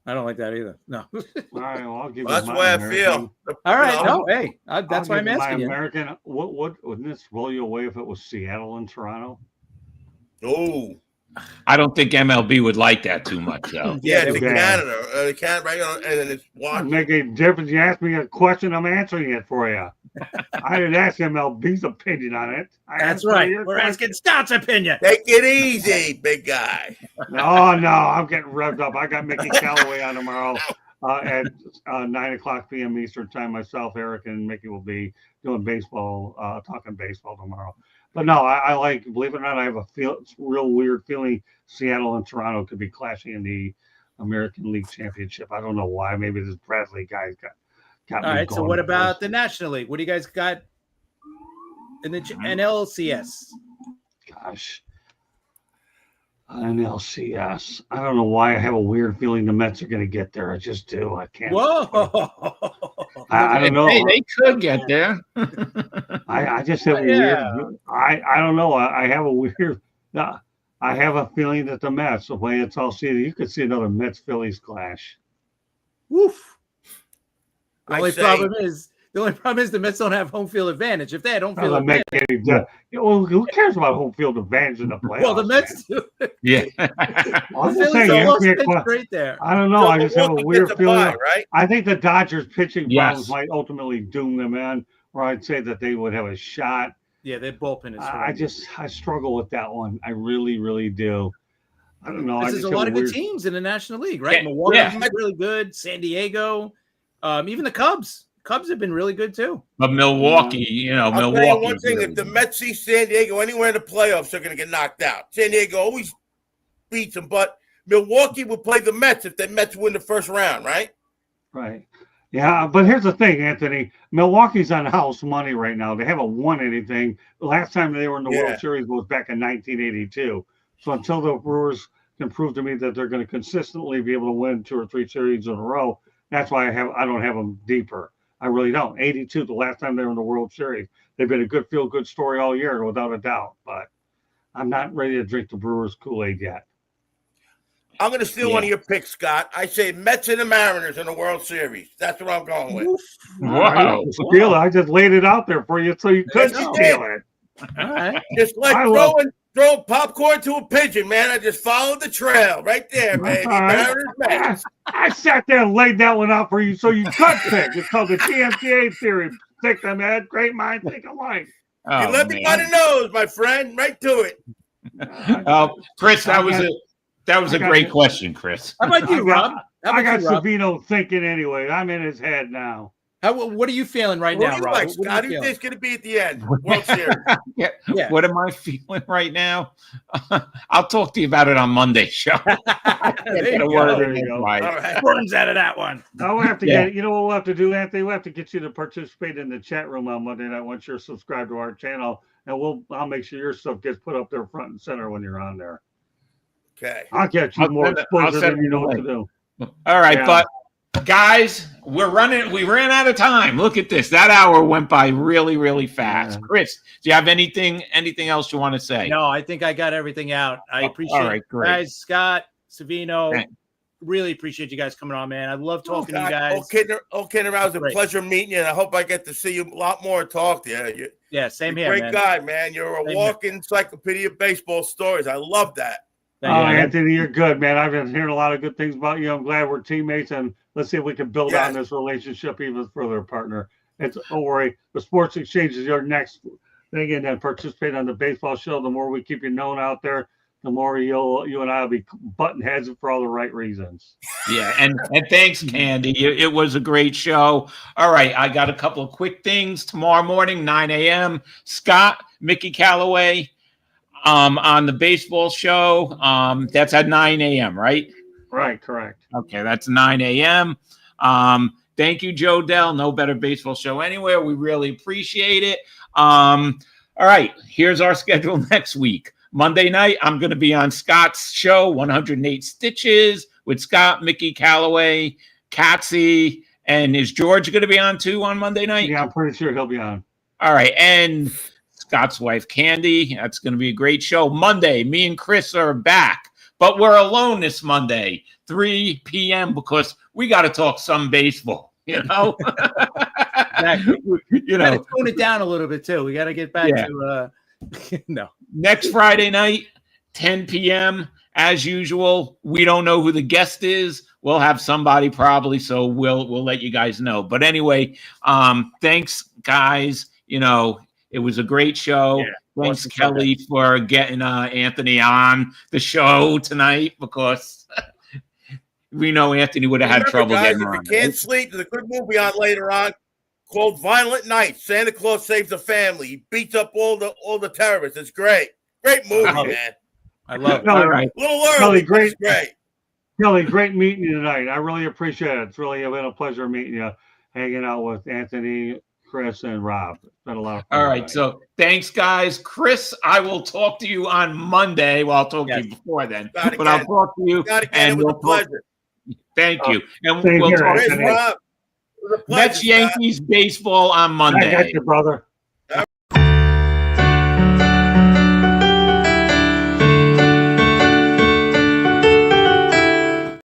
[SPEAKER 3] I don't like that either. No.
[SPEAKER 5] All right, well, I'll give
[SPEAKER 6] Well, that's
[SPEAKER 5] you
[SPEAKER 6] the
[SPEAKER 5] my
[SPEAKER 6] way I
[SPEAKER 5] American.
[SPEAKER 6] feel.
[SPEAKER 3] All right.
[SPEAKER 6] You know?
[SPEAKER 3] No, hey, that's why I'm
[SPEAKER 5] I'll give you
[SPEAKER 3] asking
[SPEAKER 5] my
[SPEAKER 3] you.
[SPEAKER 5] American. What wouldn't this roll you away if it was Seattle and Toronto?
[SPEAKER 6] Oh,
[SPEAKER 4] I don't think MLB would like that too much, though.
[SPEAKER 6] yeah,
[SPEAKER 3] they
[SPEAKER 6] to
[SPEAKER 5] would.
[SPEAKER 6] Canada, right? And then it's
[SPEAKER 5] Doesn't
[SPEAKER 6] Washington.
[SPEAKER 5] make any difference. You asked me a question, I'm answering it for you. I didn't ask MLB's opinion on it.
[SPEAKER 3] That's right. We're asking Scott's opinion.
[SPEAKER 6] Take it easy, big guy.
[SPEAKER 5] No, I'm getting revved up. I got Mickey Callaway on tomorrow at 9:00 p.m. Eastern time. Myself, Eric, and Mickey will be doing baseball, talking baseball tomorrow. But no, I like, believe it or not, I have a real weird feeling Seattle and Toronto could be clashing in the American League Championship. I don't know why. Maybe this Bradley guy's got
[SPEAKER 3] All
[SPEAKER 5] me
[SPEAKER 3] right. So
[SPEAKER 5] going
[SPEAKER 3] what
[SPEAKER 5] with
[SPEAKER 3] about
[SPEAKER 5] this.
[SPEAKER 3] the National League? What do you guys got in the NLCS?
[SPEAKER 5] Gosh. NLCS. I don't know why I have a weird feeling the Mets are going to get there. I just do. I can't.
[SPEAKER 3] Whoa.
[SPEAKER 5] I don't know.
[SPEAKER 4] Hey, they could get there.
[SPEAKER 5] I just have a
[SPEAKER 3] Yeah.
[SPEAKER 5] weird. I don't know. I have a weird. I have a feeling that the Mets, the way it's all seen, you could see another Mets Phillies clash.
[SPEAKER 3] Woof. The
[SPEAKER 6] I
[SPEAKER 3] only
[SPEAKER 6] say-
[SPEAKER 3] problem is the Mets don't have home field advantage. If they had home field
[SPEAKER 5] Doesn't make
[SPEAKER 3] advantage,
[SPEAKER 5] any. Well, who cares about home field advantage in the playoffs?
[SPEAKER 3] well, the Mets do.
[SPEAKER 4] Yeah.
[SPEAKER 3] The
[SPEAKER 5] I'm just
[SPEAKER 3] Phillies
[SPEAKER 5] saying, you
[SPEAKER 3] almost
[SPEAKER 5] ask me a
[SPEAKER 3] pitched
[SPEAKER 5] question.
[SPEAKER 3] great there.
[SPEAKER 5] I don't know.
[SPEAKER 6] So
[SPEAKER 5] I just have a
[SPEAKER 6] Milwaukee
[SPEAKER 5] weird
[SPEAKER 6] gets
[SPEAKER 5] feeling.
[SPEAKER 6] bye, right?
[SPEAKER 5] I think the Dodgers pitching
[SPEAKER 4] Yes.
[SPEAKER 5] problems might ultimately doom them in, or I'd say that they would have a shot.
[SPEAKER 3] Yeah, their bullpen is.
[SPEAKER 5] I struggle with that one. I really, really do. I don't know.
[SPEAKER 3] This
[SPEAKER 5] I
[SPEAKER 3] is
[SPEAKER 5] just
[SPEAKER 3] a
[SPEAKER 5] have
[SPEAKER 3] lot of good
[SPEAKER 5] weird-
[SPEAKER 3] teams in the National League, right?
[SPEAKER 4] Yeah,
[SPEAKER 3] Milwaukee's
[SPEAKER 4] yeah.
[SPEAKER 3] really good. San Diego, even the Cubs. Cubs have been really good too.
[SPEAKER 4] But Milwaukee,
[SPEAKER 6] I'll tell you
[SPEAKER 4] Milwaukee.
[SPEAKER 6] one thing: if the Mets see San Diego anywhere in the playoffs, they're going to get knocked out. San Diego always beats them, but Milwaukee will play the Mets if the Mets win the first round, right?
[SPEAKER 5] Right. Yeah, but here's the thing, Anthony. Milwaukee's on house money right now. They haven't won anything. The last time they were in the
[SPEAKER 6] Yeah.
[SPEAKER 5] World Series was back in 1982. So until the Brewers can prove to me that they're going to consistently be able to win 2 or 3 series in a row. That's why I don't have them deeper. I really don't. 82, the last time they were in the World Series. They've been a good feel-good story all year, without a doubt. But I'm not ready to drink the Brewers' Kool-Aid yet.
[SPEAKER 6] I'm going to steal one of your picks, Scott. I say Mets and the Mariners in the World Series. That's what I'm going with.
[SPEAKER 4] Wow.
[SPEAKER 5] Steal it. I just laid it out there for you so you could
[SPEAKER 6] Yes, you
[SPEAKER 5] steal
[SPEAKER 6] did.
[SPEAKER 5] it.
[SPEAKER 3] All right.
[SPEAKER 6] Just like throwing popcorn to a pigeon, man. I just followed the trail right there, baby.
[SPEAKER 5] All right.
[SPEAKER 6] Mariners, Mets.
[SPEAKER 5] I sat there and laid that one out for you so you could pick. It's called the TMTA theory. Think them, Ed. Great mind, think alike.
[SPEAKER 4] Oh,
[SPEAKER 6] You let me by the nose, my friend. Right to it.
[SPEAKER 4] Chris, that was a great question, Chris.
[SPEAKER 3] How about you, Rob?
[SPEAKER 5] I got Savino thinking anyway. I'm in his head now.
[SPEAKER 3] What are you feeling right
[SPEAKER 6] What
[SPEAKER 3] now,
[SPEAKER 6] do you
[SPEAKER 3] Rob?
[SPEAKER 6] like,
[SPEAKER 3] What are
[SPEAKER 6] Scott?
[SPEAKER 3] you
[SPEAKER 6] Who
[SPEAKER 3] feeling?
[SPEAKER 6] think's going to be at the end? World Series.
[SPEAKER 3] Yeah.
[SPEAKER 4] What am I feeling right now? I'll talk to you about it on Monday's show.
[SPEAKER 3] There you go.
[SPEAKER 5] There you go.
[SPEAKER 6] All right.
[SPEAKER 3] Burns out of that one.
[SPEAKER 5] Now we'll have to get, you know what we'll have to do, Anthony? We'll have to get you to participate in the chat room on Monday night once you're subscribed to our channel. And I'll make sure your stuff gets put up there front and center when you're on there.
[SPEAKER 6] Okay.
[SPEAKER 5] I'll get you more exposure than you know what to do.
[SPEAKER 4] All right,
[SPEAKER 5] Yeah.
[SPEAKER 4] but guys, we ran out of time. Look at this. That hour went by really, really fast.
[SPEAKER 5] Yeah.
[SPEAKER 4] Chris, do you have anything else you want to say?
[SPEAKER 3] No, I think I got everything out. I appreciate
[SPEAKER 4] All right, great.
[SPEAKER 3] guys, Scott, Savino.
[SPEAKER 4] Thanks.
[SPEAKER 3] Really appreciate you guys coming on, man. I love talking to you
[SPEAKER 6] God.
[SPEAKER 3] guys.
[SPEAKER 6] Okay, it was a
[SPEAKER 3] Great.
[SPEAKER 6] pleasure meeting you, and I hope I get to see you a lot more and talk to you.
[SPEAKER 3] Yeah, same
[SPEAKER 6] You're
[SPEAKER 3] here,
[SPEAKER 6] a great
[SPEAKER 3] man.
[SPEAKER 6] guy, man. You're a
[SPEAKER 3] Same
[SPEAKER 6] walking encyclopedia of baseball stories. I love that.
[SPEAKER 3] Thank you.
[SPEAKER 5] Anthony, you're good, man. I've been hearing a lot of good things about you. I'm glad we're teammates, and let's see if we can build on this relationship even further, partner. Don't worry. The Sports Exchange is your next thing, and then participate on the baseball show. The more we keep you known out there, the more you and I will be butting heads for all the right reasons.
[SPEAKER 4] Yeah, and thanks, Candy. It was a great show. All right, I got a couple of quick things. Tomorrow morning, 9 a.m., Scott, Mickey Callaway on the baseball show. That's at 9 a.m., right?
[SPEAKER 5] Right, correct.
[SPEAKER 4] Okay, that's 9 a.m. Thank you, Joe Dell. No better baseball show anywhere. We really appreciate it. All right, here's our schedule next week. Monday night, I'm going to be on Scott's show, 108 Stitches, with Scott, Mickey Callaway, Katsy, and is George going to be on too on Monday night?
[SPEAKER 5] Yeah, I'm pretty sure he'll be on.
[SPEAKER 4] All right, and Scott's wife, Candy. That's going to be a great show. Monday, me and Chris are back, but we're alone this Monday, 3 p.m., because we got to talk some baseball, you know?
[SPEAKER 3] Exactly.
[SPEAKER 4] You know,
[SPEAKER 3] Gotta tone it down a little bit too. We got to get back to no.
[SPEAKER 4] Next Friday night, 10 p.m. As usual. We don't know who the guest is. We'll have somebody probably, so we'll let you guys know. But anyway, thanks, guys. You know, it was a great show.
[SPEAKER 3] Yeah,
[SPEAKER 4] thanks,
[SPEAKER 3] awesome
[SPEAKER 4] Kelly, for getting Anthony on the show tonight, because we know Anthony would have had trouble
[SPEAKER 6] guys,
[SPEAKER 4] getting
[SPEAKER 6] if
[SPEAKER 4] on.
[SPEAKER 6] you can't sleep, there's a good movie on later on called Violent Night. Santa Claus saves a family. He beats up all the terrorists. It's great. Great movie, man.
[SPEAKER 3] I love it.
[SPEAKER 5] Kelly,
[SPEAKER 4] All right.
[SPEAKER 6] A little early,
[SPEAKER 5] Kelly,
[SPEAKER 6] but it's great.
[SPEAKER 5] Kelly, great meeting you tonight. I really appreciate it. It's really been a pleasure meeting you, hanging out with Anthony, Chris, and Rob. It's been a lot of fun.
[SPEAKER 4] All right,
[SPEAKER 5] tonight.
[SPEAKER 4] so thanks, guys. Chris, I will talk to you on Monday. Well, I'll talk to you before then,
[SPEAKER 6] Got it
[SPEAKER 4] but I'll
[SPEAKER 6] again.
[SPEAKER 4] talk to you.
[SPEAKER 6] Got it,
[SPEAKER 4] and
[SPEAKER 6] it was
[SPEAKER 4] we'll
[SPEAKER 6] a pleasure.
[SPEAKER 4] Thank you. And
[SPEAKER 5] same
[SPEAKER 4] we'll
[SPEAKER 5] here,
[SPEAKER 4] talk
[SPEAKER 6] Chris,
[SPEAKER 5] Anthony.
[SPEAKER 6] Rob, it was a pleasure,
[SPEAKER 4] Mets Yankees baseball on
[SPEAKER 5] I
[SPEAKER 4] Monday.
[SPEAKER 5] got you, brother.